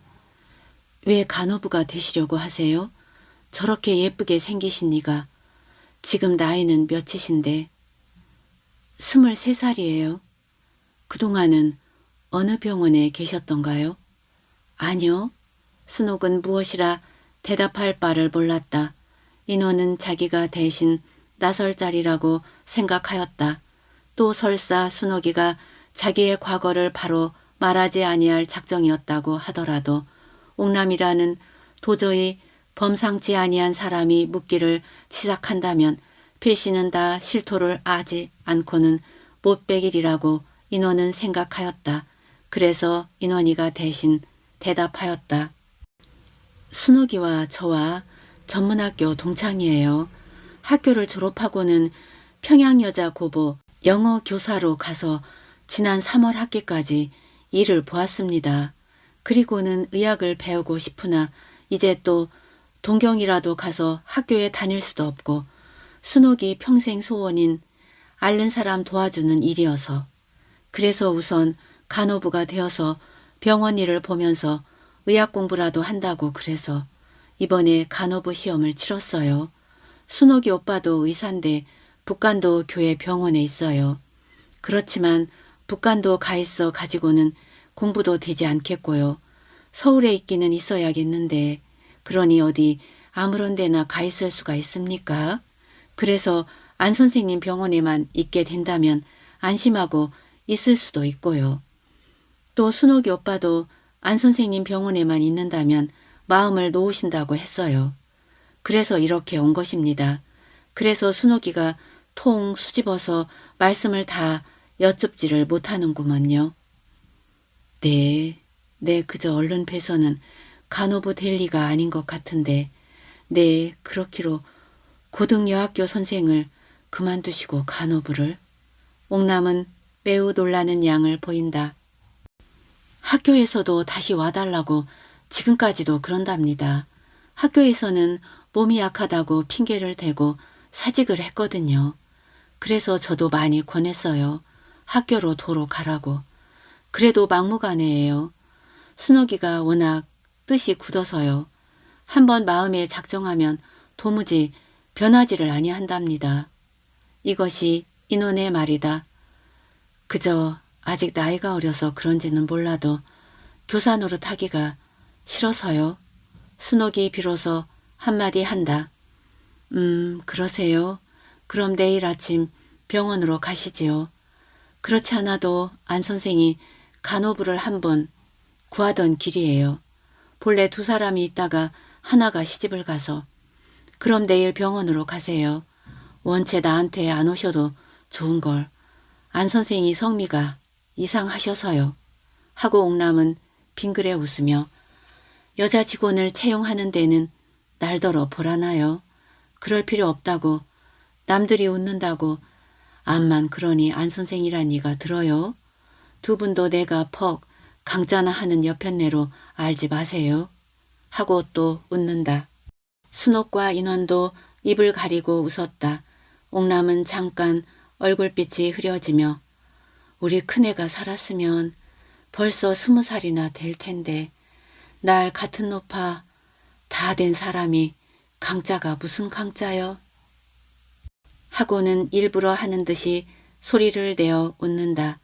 왜 간호부가 되시려고 하세요? 저렇게 예쁘게 생기신 니가 지금 나이는 몇이신데? 23살이에요. 그동안은 어느 병원에 계셨던가요? 아니요. 순옥은 무엇이라 대답할 바를 몰랐다. 인호는 자기가 대신 나설 자리라고 생각하였다. 또 설사 순옥이가 자기의 과거를 바로 말하지 아니할 작정이었다고 하더라도 옥남이라는 도저히 범상치 아니한 사람이 묻기를 시작한다면 필시는 다 실토를 하지 않고는 못 빼기리라고 인원은 생각하였다. 그래서 인원이가 대신 대답하였다. 순옥이와 저와 전문학교 동창이에요. 학교를 졸업하고는 평양여자고보 영어 교사로 가서 지난 3월 학기까지 일을 보았습니다. 그리고는 의학을 배우고 싶으나 이제 또 동경이라도 가서 학교에 다닐 수도 없고 순옥이 평생 소원인 앓는 사람 도와주는 일이어서 그래서 우선 간호부가 되어서 병원 일을 보면서 의학 공부라도 한다고 그래서 이번에 간호부 시험을 치렀어요. 순옥이 오빠도 의사인데 북간도 교회 병원에 있어요. 그렇지만 북간도 가 있어 가지고는 공부도 되지 않겠고요. 서울에 있기는 있어야겠는데 그러니 어디 아무런 데나 가 있을 수가 있습니까? 그래서 안 선생님 병원에만 있게 된다면 안심하고 있을 수도 있고요. 또 순옥이 오빠도 안 선생님 병원에만 있는다면 마음을 놓으신다고 했어요. 그래서 이렇게 온 것입니다. 그래서 순옥이가 통 수집어서 말씀을 다 여쭙지를 못하는구먼요. 네, 그저 얼른 뵈서는 간호부 될 리가 아닌 것 같은데 네, 그렇기로 고등여학교 선생을 그만두시고 간호부를. 옥남은 매우 놀라는 양을 보인다. 학교에서도 다시 와달라고 지금까지도 그런답니다. 학교에서는 몸이 약하다고 핑계를 대고 사직을 했거든요. 그래서 저도 많이 권했어요. 학교로 도로 가라고. 그래도 막무가내예요. 순옥이가 워낙 뜻이 굳어서요. 한번 마음에 작정하면 도무지 변하지를 아니한답니다. 이것이 인원의 말이다. 그저 아직 나이가 어려서 그런지는 몰라도 교사 노릇하기가 싫어서요. 순옥이 비로소 한마디 한다. 그러세요. 그럼 내일 아침 병원으로 가시지요. 그렇지 않아도 안 선생이 간호부를 한번 구하던 길이에요. 본래 두 사람이 있다가 하나가 시집을 가서. 그럼 내일 병원으로 가세요. 원체 나한테 안 오셔도 좋은걸. 안 선생이 성미가 이상하셔서요. 하고 옥남은 빙그레 웃으며 여자 직원을 채용하는 데는 날더러 보라나요. 그럴 필요 없다고 남들이 웃는다고 암만 그러니 안 선생이란 이가 들어요. 두 분도 내가 퍽 강짜나 하는 여편네로 알지 마세요. 하고 또 웃는다. 순옥과 인원도 입을 가리고 웃었다. 옥남은 잠깐 얼굴빛이 흐려지며 우리 큰애가 살았으면 벌써 20살이나 될 텐데 날 같은 노파 다 된 사람이 강짜가 무슨 강짜요? 하고는 일부러 하는 듯이 소리를 내어 웃는다.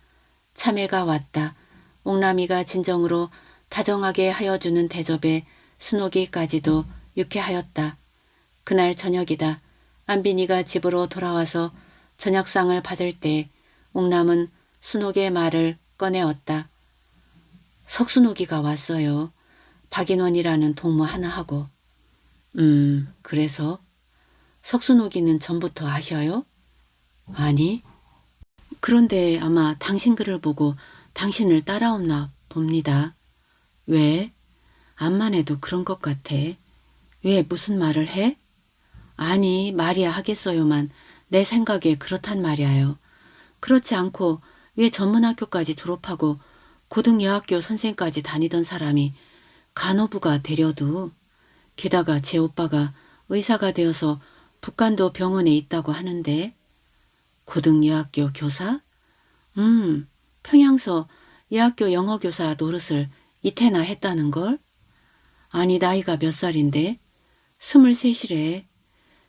참외가 왔다. 옥남이가 진정으로 다정하게 하여주는 대접에 순옥이까지도 유쾌하였다. 그날 저녁이다. 안빈이가 집으로 돌아와서 저녁상을 받을 때 옥남은 순옥의 말을 꺼내었다. 석순옥이가 왔어요. 박인원이라는 동무 하나 하고. 그래서? 석순옥이는 전부터 아셔요? 아니. 그런데 아마 당신 글을 보고 당신을 따라왔나 봅니다. 왜? 암만 해도 그런 것 같아. 왜 무슨 말을 해? 아니 말이야 하겠어요만 내 생각에 그렇단 말이야요. 그렇지 않고 왜 전문학교까지 졸업하고 고등여학교 선생까지 다니던 사람이 간호부가 되려도 게다가 제 오빠가 의사가 되어서 북간도 병원에 있다고 하는데 고등여학교 교사? 평양서 여학교 영어교사 노릇을 이태나 했다는걸? 아니 나이가 몇 살인데? 23이래.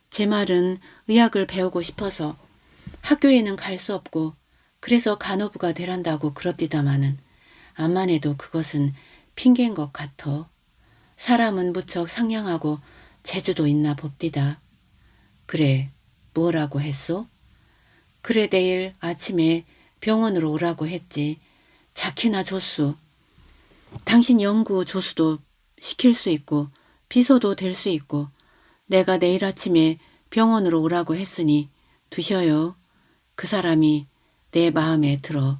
제 말은 의학을 배우고 싶어서 학교에는 갈 수 없고 그래서 간호부가 되란다고 그럽디다마는 암만 해도 그것은 핑계인 것 같아. 사람은 무척 상냥하고 재주도 있나 봅디다. 그래, 뭐라고 했소? 그래 내일 아침에 병원으로 오라고 했지. 자키나 조수. 당신 연구 조수도 시킬 수 있고 비서도 될 수 있고 내가 내일 아침에 병원으로 오라고 했으니 두셔요. 그 사람이 내 마음에 들어.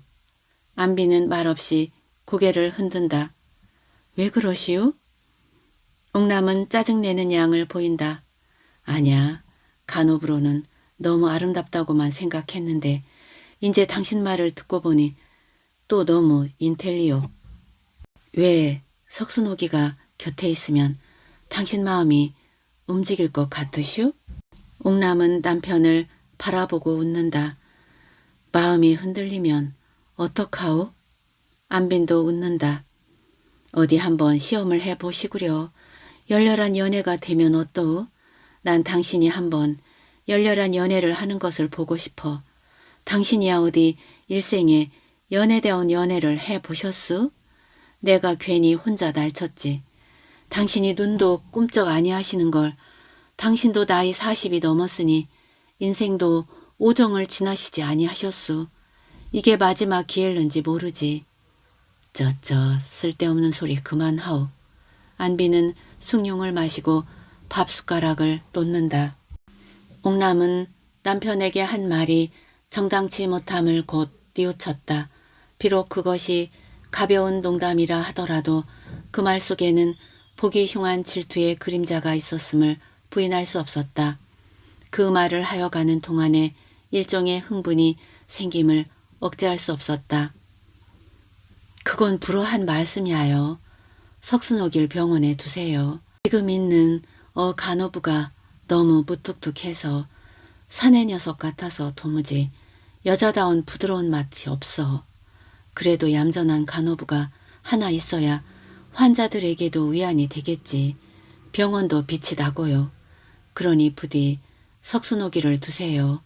안비는 말없이 고개를 흔든다. 왜 그러시오? 옥남은 짜증내는 양을 보인다. 아냐, 간호부로는 너무 아름답다고만 생각했는데 이제 당신 말을 듣고 보니 또 너무 인텔리오. 왜 석순옥이가 곁에 있으면 당신 마음이 움직일 것 같으시오? 옥남은 남편을 바라보고 웃는다. 마음이 흔들리면 어떡하오? 안빈도 웃는다. 어디 한번 시험을 해보시구려. 열렬한 연애가 되면 어떠우? 난 당신이 한번 열렬한 연애를 하는 것을 보고 싶어. 당신이야 어디 일생에 연애다운 연애를 해보셨수? 내가 괜히 혼자 날쳤지. 당신이 눈도 꿈쩍 아니하시는 걸. 당신도 나이 40이 넘었으니 인생도 오정을 지나시지 아니하셨수. 이게 마지막 기회일는지 모르지. 쓸데없는 소리 그만하오. 안비는 숭늉을 마시고 밥숟가락을 놓는다. 옥남은 남편에게 한 말이 정당치 못함을 곧 뉘우쳤다. 비록 그것이 가벼운 농담이라 하더라도 그 말 속에는 보기 흉한 질투의 그림자가 있었음을 부인할 수 없었다. 그 말을 하여가는 동안에 일종의 흥분이 생김을 억제할 수 없었다. 그건 불어한 말씀이하여 석순옥일 병원에 두세요. 지금 있는 간호부가 너무 무뚝뚝해서 사내 녀석 같아서 도무지 여자다운 부드러운 맛이 없어. 그래도 얌전한 간호부가 하나 있어야 환자들에게도 위안이 되겠지. 병원도 빛이 나고요. 그러니 부디 석순옥이를 두세요.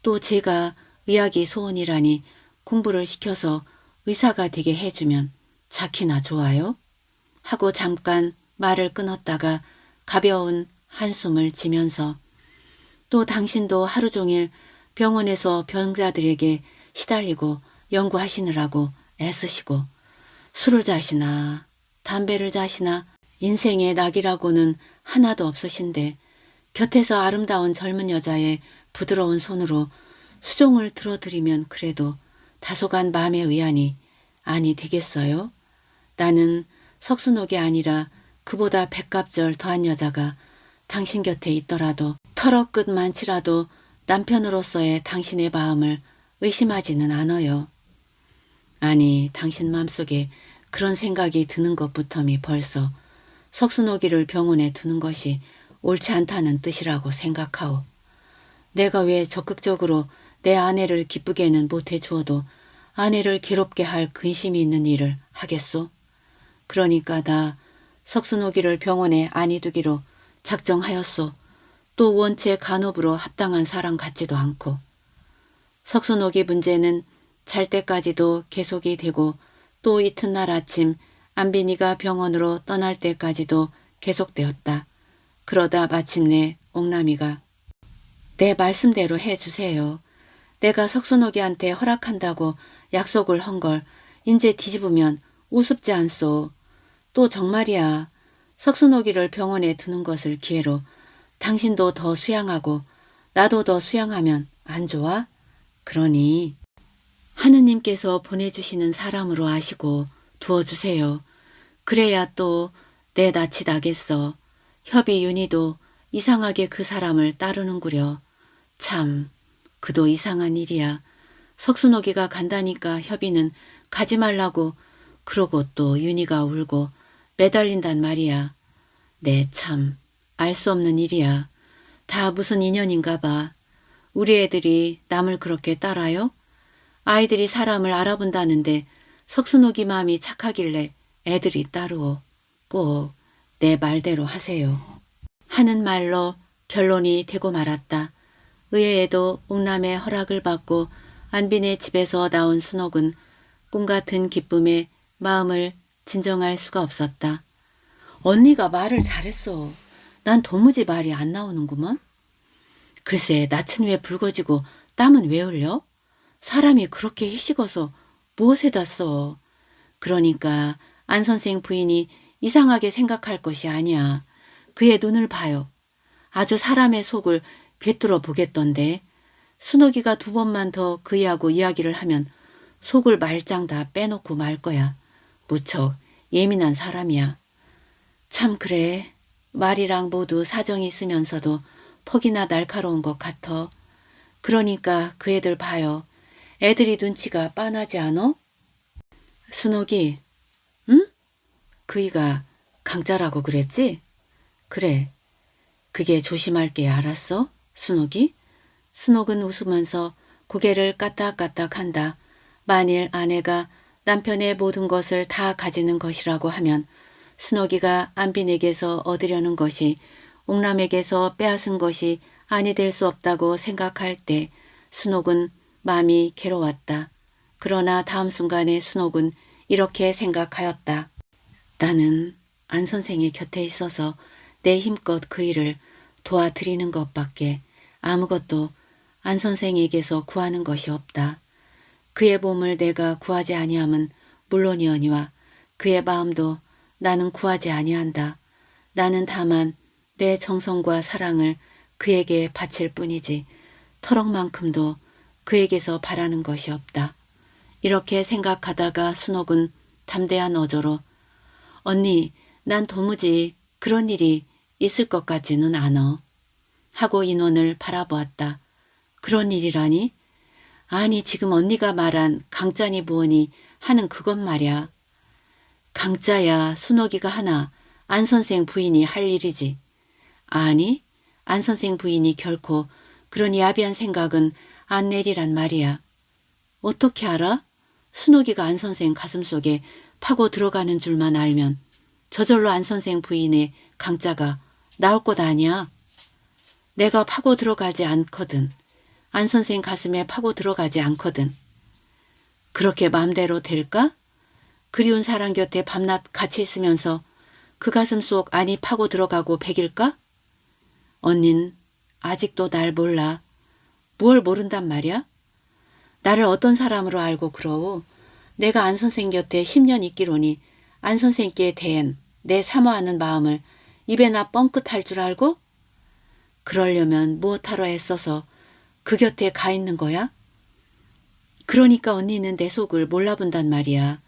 또 제가 의학이 소원이라니 공부를 시켜서 의사가 되게 해주면 자키나 좋아요? 하고 잠깐 말을 끊었다가 가벼운 한숨을 지면서 또 당신도 하루 종일 병원에서 병자들에게 시달리고 연구하시느라고 애쓰시고 술을 자시나 담배를 자시나 인생의 낙이라고는 하나도 없으신데 곁에서 아름다운 젊은 여자의 부드러운 손으로 수종을 들어드리면 그래도 다소간 마음의 위안이 아니 되겠어요? 나는 석순옥이 아니라 그보다 백갑절 더한 여자가 당신 곁에 있더라도 털어끝 많지라도 남편으로서의 당신의 마음을 의심하지는 않아요. 아니 당신 마음속에 그런 생각이 드는 것부터미 벌써 석순옥이를 병원에 두는 것이 옳지 않다는 뜻이라고 생각하오. 내가 왜 적극적으로 내 아내를 기쁘게는 못해 주어도 아내를 괴롭게 할 근심이 있는 일을 하겠소? 그러니까 나 석순옥이를 병원에 안이 두기로 작정하였소. 또 원체 간호부로 합당한 사람 같지도 않고. 석순옥이 문제는 잘 때까지도 계속이 되고 또 이튿날 아침 안빈이가 병원으로 떠날 때까지도 계속되었다. 그러다 마침내 옥남이가 내 말씀대로 해주세요. 내가 석순옥이한테 허락한다고 약속을 한 걸 인제 뒤집으면 우습지 않소. 또 정말이야. 석순옥이를 병원에 두는 것을 기회로 당신도 더 수양하고 나도 더 수양하면 안 좋아? 그러니 하느님께서 보내주시는 사람으로 아시고 두어주세요. 그래야 또 내 낯이 나겠어. 협이 윤희도 이상하게 그 사람을 따르는구려. 참 그도 이상한 일이야. 석순옥이가 간다니까 협이는 가지 말라고 그러고 또 윤희가 울고 매달린단 말이야. 네 참 알 수 없는 일이야. 다 무슨 인연인가 봐. 우리 애들이 남을 그렇게 따라요? 아이들이 사람을 알아본다는데 석순옥이 마음이 착하길래 애들이 따르오. 꼭 내 말대로 하세요. 하는 말로 결론이 되고 말았다. 의외에도 옥남의 허락을 받고 안빈의 집에서 나온 순옥은 꿈같은 기쁨에 마음을 진정할 수가 없었다. 언니가 말을 잘했어. 난 도무지 말이 안 나오는구먼. 글쎄 낯은 왜 붉어지고 땀은 왜 흘려? 사람이 그렇게 희식어서 무엇에다 써. 그러니까 안 선생 부인이 이상하게 생각할 것이 아니야. 그의 눈을 봐요. 아주 사람의 속을 꿰뚫어 보겠던데 순옥이가 2번만 더 그이하고 이야기를 하면 속을 말짱 다 빼놓고 말 거야. 무척 예민한 사람이야. 참 그래. 말이랑 모두 사정이 있으면서도 퍽이나 날카로운 것 같아. 그러니까 그 애들 봐요. 애들이 눈치가 빤하지 않어? 순옥이, 응? 그이가 강자라고 그랬지? 그래. 그게 조심할게 알았어? 순옥이? 순옥은 웃으면서 고개를 까딱까딱한다. 만일 아내가 남편의 모든 것을 다 가지는 것이라고 하면 순옥이가 안빈에게서 얻으려는 것이 옥남에게서 빼앗은 것이 아니 될 수 없다고 생각할 때 순옥은 마음이 괴로웠다. 그러나 다음 순간에 순옥은 이렇게 생각하였다. 나는 안 선생의 곁에 있어서 내 힘껏 그 일을 도와드리는 것밖에 아무것도 안 선생에게서 구하는 것이 없다. 그의 몸을 내가 구하지 아니함은 물론이거니와 그의 마음도 나는 구하지 아니한다. 나는 다만 내 정성과 사랑을 그에게 바칠 뿐이지 터럭만큼도 그에게서 바라는 것이 없다. 이렇게 생각하다가 순옥은 담대한 어조로 언니, 난 도무지 그런 일이 있을 것 같지는 않아. 하고 인원을 바라보았다. 그런 일이라니? 아니 지금 언니가 말한 강짜니 무언이 하는 그것 말야. 강짜야 순옥이가 하나 안 선생 부인이 할 일이지. 아니 안 선생 부인이 결코 그런 야비한 생각은 안 내리란 말이야. 어떻게 알아? 순옥이가 안 선생 가슴속에 파고 들어가는 줄만 알면 저절로 안 선생 부인의 강짜가 나올 것 아니야. 내가 파고 들어가지 않거든. 안 선생 가슴에 파고 들어가지 않거든. 그렇게 맘대로 될까? 그리운 사람 곁에 밤낮 같이 있으면서 그 가슴 속 안이 파고 들어가고 백일까? 언닌 아직도 날 몰라. 뭘 모른단 말이야? 나를 어떤 사람으로 알고 그러오. 내가 안 선생 곁에 10년 있기로니 안 선생께 대한 내 사모하는 마음을 입에나 뻥끗할 줄 알고? 그러려면 무엇하러 애써서 그 곁에 가 있는 거야? 그러니까 언니는 내 속을 몰라본단 말이야.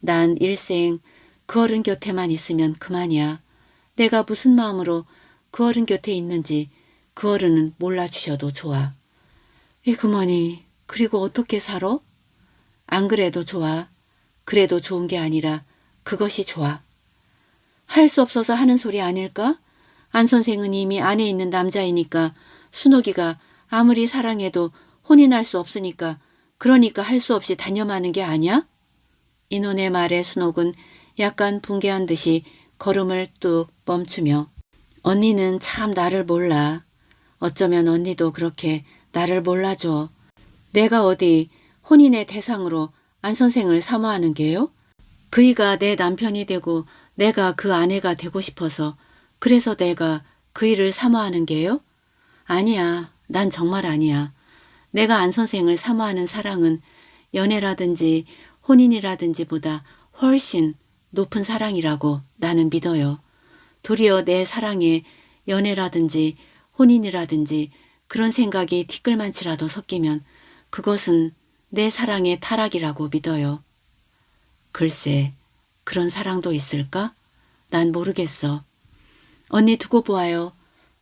난 일생 그 어른 곁에만 있으면 그만이야. 내가 무슨 마음으로 그 어른 곁에 있는지 그 어른은 몰라주셔도 좋아. 그머니 그리고 어떻게 살아? 안 그래도 좋아. 그래도 좋은 게 아니라 그것이 좋아. 할 수 없어서 하는 소리 아닐까? 안 선생은 이미 안에 있는 남자이니까 순옥이가 아무리 사랑해도 혼이 날 수 없으니까 그러니까 할 수 없이 단념하는 게 아니야? 인원의 말에 순옥은 약간 붕괴한 듯이 걸음을 뚝 멈추며 언니는 참 나를 몰라. 어쩌면 언니도 그렇게 나를 몰라줘. 내가 어디 혼인의 대상으로 안 선생을 사모하는 게요? 그이가 내 남편이 되고 내가 그 아내가 되고 싶어서 그래서 내가 그이를 사모하는 게요? 아니야. 난 정말 아니야. 내가 안 선생을 사모하는 사랑은 연애라든지 혼인이라든지보다 훨씬 높은 사랑이라고 나는 믿어요. 도리어 내 사랑에 연애라든지 혼인이라든지 그런 생각이 티끌만치라도 섞이면 그것은 내 사랑의 타락이라고 믿어요. 글쎄, 그런 사랑도 있을까? 난 모르겠어. 언니 두고 보아요.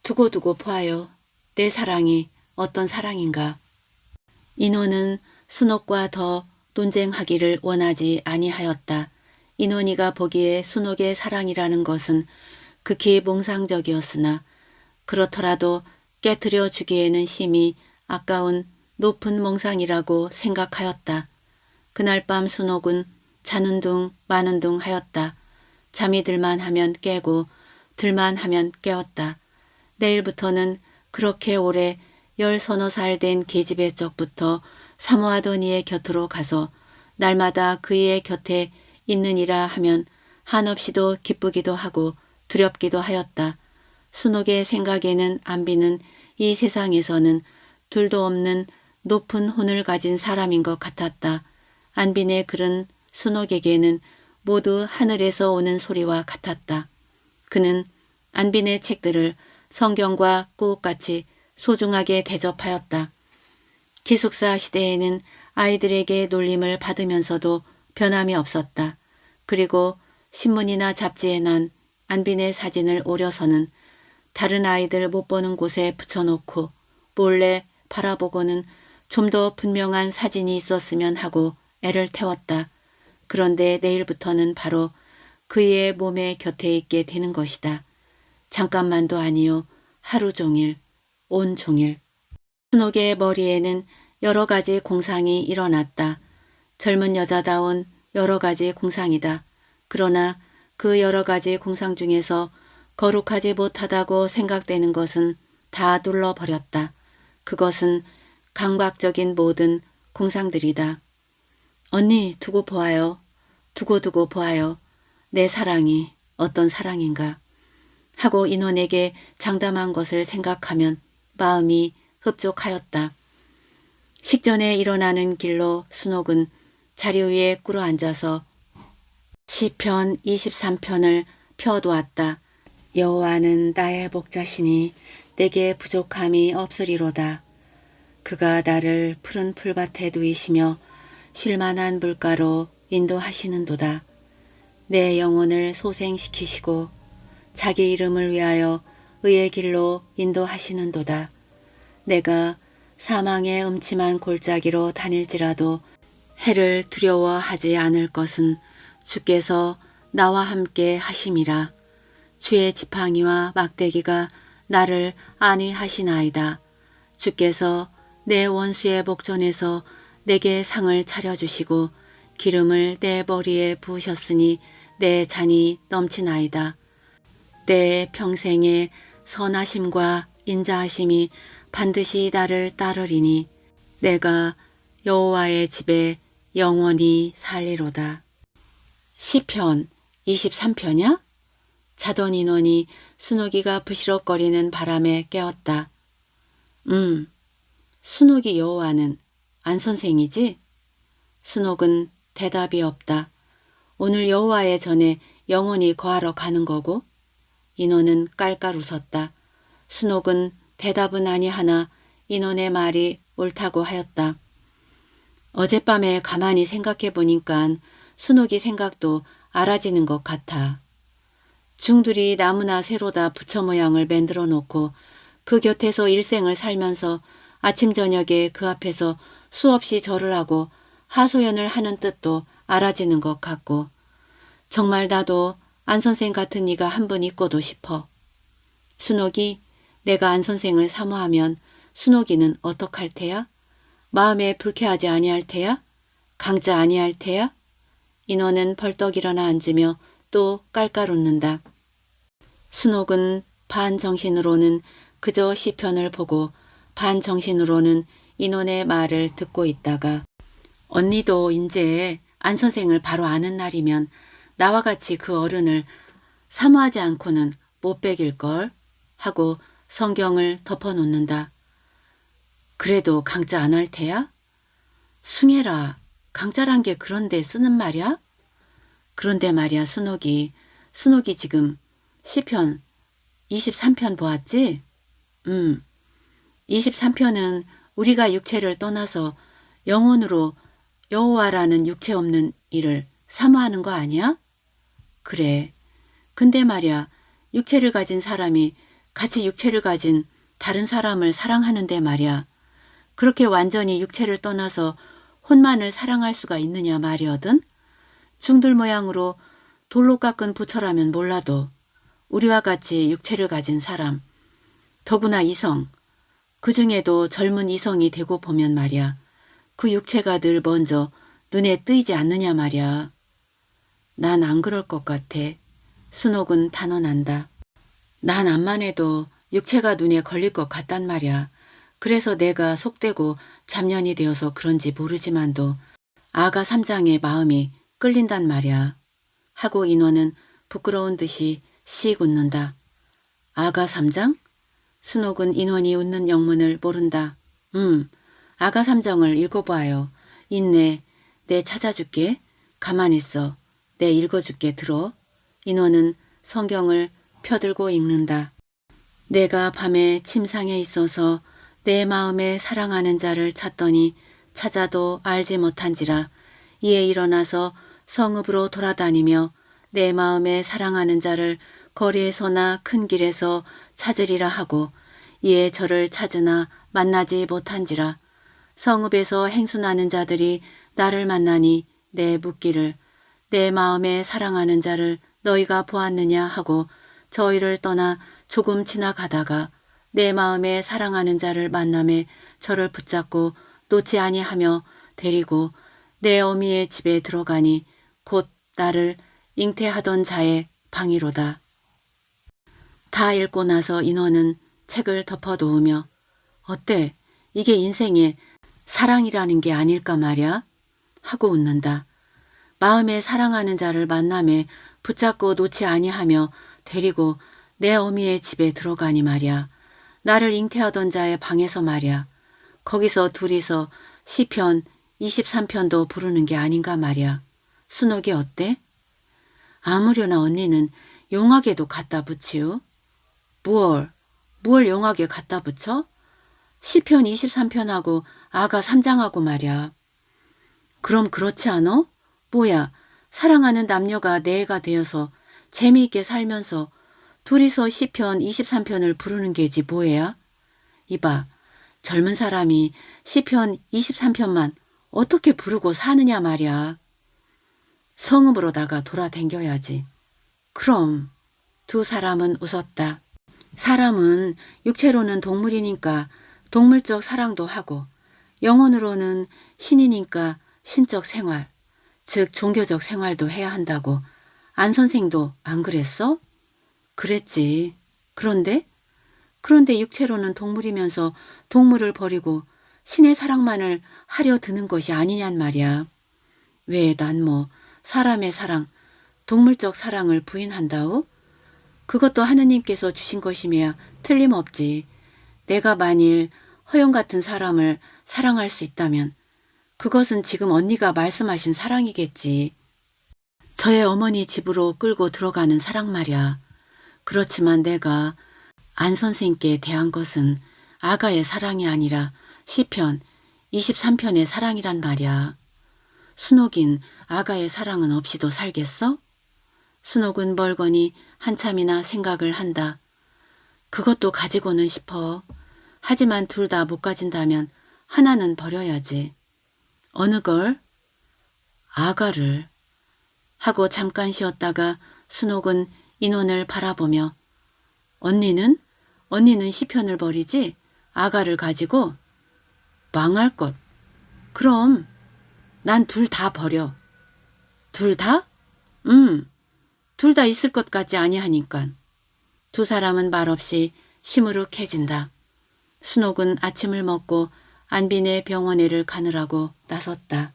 두고 보아요. 내 사랑이 어떤 사랑인가. 인원은 순옥과 더 논쟁하기를 원하지 아니하였다. 인원이가 보기에 순옥의 사랑이라는 것은 극히 몽상적이었으나 그렇더라도 깨트려 주기에는 심히 아까운 높은 몽상이라고 생각하였다. 그날 밤 순옥은 자는 둥 마는 둥 하였다. 잠이 들만 하면 깨고 들만 하면 깨었다. 내일부터는 그렇게 오래 10서너 살 된 계집애 쪽부터 사모하던 이의 곁으로 가서 날마다 그의 곁에 있느니라 하면 한없이도 기쁘기도 하고 두렵기도 하였다. 순옥의 생각에는 안비는 이 세상에서는 둘도 없는 높은 혼을 가진 사람인 것 같았다. 안빈의 글은 순옥에게는 모두 하늘에서 오는 소리와 같았다. 그는 안빈의 책들을 성경과 꽃같이 소중하게 대접하였다. 기숙사 시대에는 아이들에게 놀림을 받으면서도 변함이 없었다. 그리고 신문이나 잡지에 난 안빈의 사진을 오려서는 다른 아이들 못 보는 곳에 붙여놓고 몰래 바라보고는 좀 더 분명한 사진이 있었으면 하고 애를 태웠다. 그런데 내일부터는 바로 그의 몸의 곁에 있게 되는 것이다. 잠깐만도 아니요. 하루 종일, 온종일. 순옥의 머리에는 여러 가지 공상이 일어났다. 젊은 여자다운 여러 가지 공상이다. 그러나 그 여러 가지 공상 중에서 거룩하지 못하다고 생각되는 것은 다 눌러버렸다. 그것은 강박적인 모든 공상들이다. 언니 두고 보아요. 두고 보아요. 내 사랑이 어떤 사랑인가 하고 인원에게 장담한 것을 생각하면 마음이 흡족하였다. 식전에 일어나는 길로 순옥은 자리 위에 꿇어앉아서 시편 23편을 펴두었다. 여호와는 나의 목자시니 내게 부족함이 없으리로다. 그가 나를 푸른 풀밭에 누이시며 쉴만한 물가로 인도하시는도다. 내 영혼을 소생시키시고 자기 이름을 위하여 의의 길로 인도하시는도다. 내가 사망의 음침한 골짜기로 다닐지라도 해를 두려워하지 않을 것은 주께서 나와 함께 하심이라. 주의 지팡이와 막대기가 나를 안위하시나이다. 주께서 내 원수의 목전에서 내게 상을 차려주시고 기름을 내 머리에 부으셨으니 내 잔이 넘치나이다. 내 평생의 선하심과 인자하심이 반드시 나를 따르리니 내가 여호와의 집에 영원히 살리로다. 시편 23편이야? 자던 인원이 순옥이가 부시럭거리는 바람에 깨웠다. 순옥이 여호와는 안 선생이지? 순옥은 대답이 없다. 오늘 여호와의 전에 영원히 거하러 가는 거고? 인원은 깔깔 웃었다. 순옥은 대답은 아니하나 인원의 말이 옳다고 하였다. 어젯밤에 가만히 생각해 보니까 순옥이 생각도 알아지는 것 같아. 중들이 나무나 새로다 부처 모양을 만들어 놓고 그 곁에서 일생을 살면서 아침 저녁에 그 앞에서 수없이 절을 하고 하소연을 하는 뜻도 알아지는 것 같고 정말 나도 안 선생 같은 이가 한 분 있고도 싶어. 순옥이 내가 안 선생을 사모하면 순옥이는 어떡할 테야? 마음에 불쾌하지 아니할 테야? 강자 아니할 테야? 인원은 벌떡 일어나 앉으며 또 깔깔 웃는다. 순옥은 반정신으로는 그저 시편을 보고 반정신으로는 인원의 말을 듣고 있다가 언니도 인제 안 선생을 바로 아는 날이면 나와 같이 그 어른을 사모하지 않고는 못 베길걸 하고 성경을 덮어놓는다. 그래도 강자 안 할 테야? 숭해라. 강자란 게 그런데 쓰는 말이야? 그런데 말이야 순옥이 지금 시편 23편 보았지? 23편은 우리가 육체를 떠나서 영혼으로 여호와라는 육체 없는 이를 사모하는 거 아니야? 그래. 근데 말이야 육체를 가진 사람이 같이 육체를 가진 다른 사람을 사랑하는데 말이야. 그렇게 완전히 육체를 떠나서 혼만을 사랑할 수가 있느냐 말이거든. 중들 모양으로 돌로 깎은 부처라면 몰라도 우리와 같이 육체를 가진 사람, 더구나 이성, 그 중에도 젊은 이성이 되고 보면 말이야. 그 육체가 늘 먼저 눈에 띄지 않느냐 말이야. 난 안 그럴 것 같아. 순옥은 단언한다. 난 암만 해도 육체가 눈에 걸릴 것 같단 말이야. 그래서 내가 속되고 잡년이 되어서 그런지 모르지만도 아가 삼장의 마음이 끌린단 말이야. 하고 인원은 부끄러운 듯이 씩 웃는다. 아가 삼장? 순옥은 인원이 웃는 영문을 모른다. 아가 삼정을 읽어봐요. 있네. 내 찾아줄게. 가만히 있어. 내 읽어줄게. 들어. 인호는 성경을 펴들고 읽는다. 내가 밤에 침상에 있어서 내 마음에 사랑하는 자를 찾더니 찾아도 알지 못한지라. 이에 일어나서 성읍으로 돌아다니며 내 마음에 사랑하는 자를 거리에서나 큰 길에서 찾으리라 하고 이에 저를 찾으나 만나지 못한지라. 성읍에서 행순하는 자들이 나를 만나니 내 묻기를 내 마음에 사랑하는 자를 너희가 보았느냐 하고 저희를 떠나 조금 지나가다가 내 마음에 사랑하는 자를 만남에 저를 붙잡고 놓지 아니하며 데리고 내 어미의 집에 들어가니 곧 나를 잉태하던 자의 방이로다. 다 읽고 나서 인호는 책을 덮어놓으며 어때? 이게 인생의 사랑이라는 게 아닐까 말이야? 하고 웃는다. 마음에 사랑하는 자를 만남에 붙잡고 놓지 아니하며 데리고 내 어미의 집에 들어가니 말이야. 나를 잉태하던 자의 방에서 말이야. 거기서 둘이서 시편 23편도 부르는 게 아닌가 말이야. 순옥이 어때? 아무려나 언니는 용하게도 갖다 붙이우. 뭘 용하게 갖다 붙여? 시편 23편하고 아가 3장하고 말이야. 그럼 그렇지 않어? 뭐야, 사랑하는 남녀가 내 애가 되어서 재미있게 살면서 둘이서 시편 23편을 부르는 게지 뭐야? 이봐, 젊은 사람이 시편 23편만 어떻게 부르고 사느냐 말이야. 성읍으로다가 돌아댕겨야지. 그럼 두 사람은 웃었다. 사람은 육체로는 동물이니까 동물적 사랑도 하고 영혼으로는 신이니까 신적 생활, 즉 종교적 생활도 해야 한다고 안 선생도 안 그랬어? 그랬지. 그런데 육체로는 동물이면서 동물을 버리고 신의 사랑만을 하려 드는 것이 아니냔 말이야. 왜 난 사람의 사랑, 동물적 사랑을 부인한다오? 그것도 하느님께서 주신 것이며 틀림없지. 내가 만일 허영 같은 사람을 사랑할 수 있다면 그것은 지금 언니가 말씀하신 사랑이겠지. 저의 어머니 집으로 끌고 들어가는 사랑 말이야. 그렇지만 내가 안 선생께 대한 것은 아가의 사랑이 아니라 시편 23편의 사랑이란 말이야. 순옥인 아가의 사랑은 없이도 살겠어? 순옥은 멀거니 한참이나 생각을 한다. 그것도 가지고는 싶어. 하지만 둘 다 못 가진다면 하나는 버려야지. 어느 걸? 아가를. 하고 잠깐 쉬었다가 순옥은 인원을 바라보며 언니는 시편을 버리지? 아가를 가지고? 망할 것. 그럼 난 둘 다 버려. 둘 다? 둘 다 있을 것 같지 아니하니까. 두 사람은 말없이 시무룩해진다. 순옥은 아침을 먹고 안빈의 병원에를 가느라고 나섰다.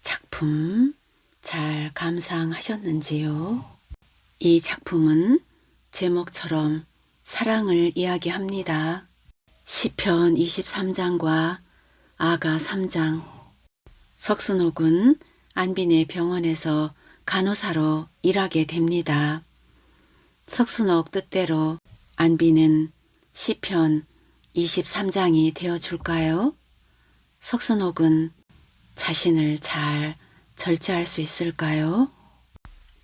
작품 잘 감상하셨는지요? 이 작품은 제목처럼 사랑을 이야기합니다. 시편 23장과 아가 3장. 석순옥은 안빈의 병원에서 간호사로 일하게 됩니다. 석순옥 뜻대로 안빈은 시편 23장이 되어줄까요? 석순옥은 자신을 잘 절제할 수 있을까요?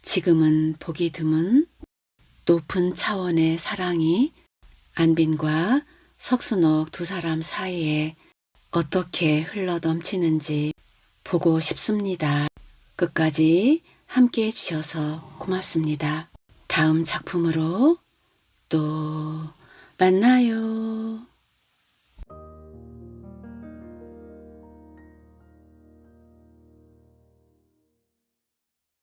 지금은 보기 드문 높은 차원의 사랑이 안빈과 석순옥 두 사람 사이에 어떻게 흘러넘치는지 보고 싶습니다. 끝까지 함께 해주셔서 고맙습니다. 다음 작품으로 또 만나요.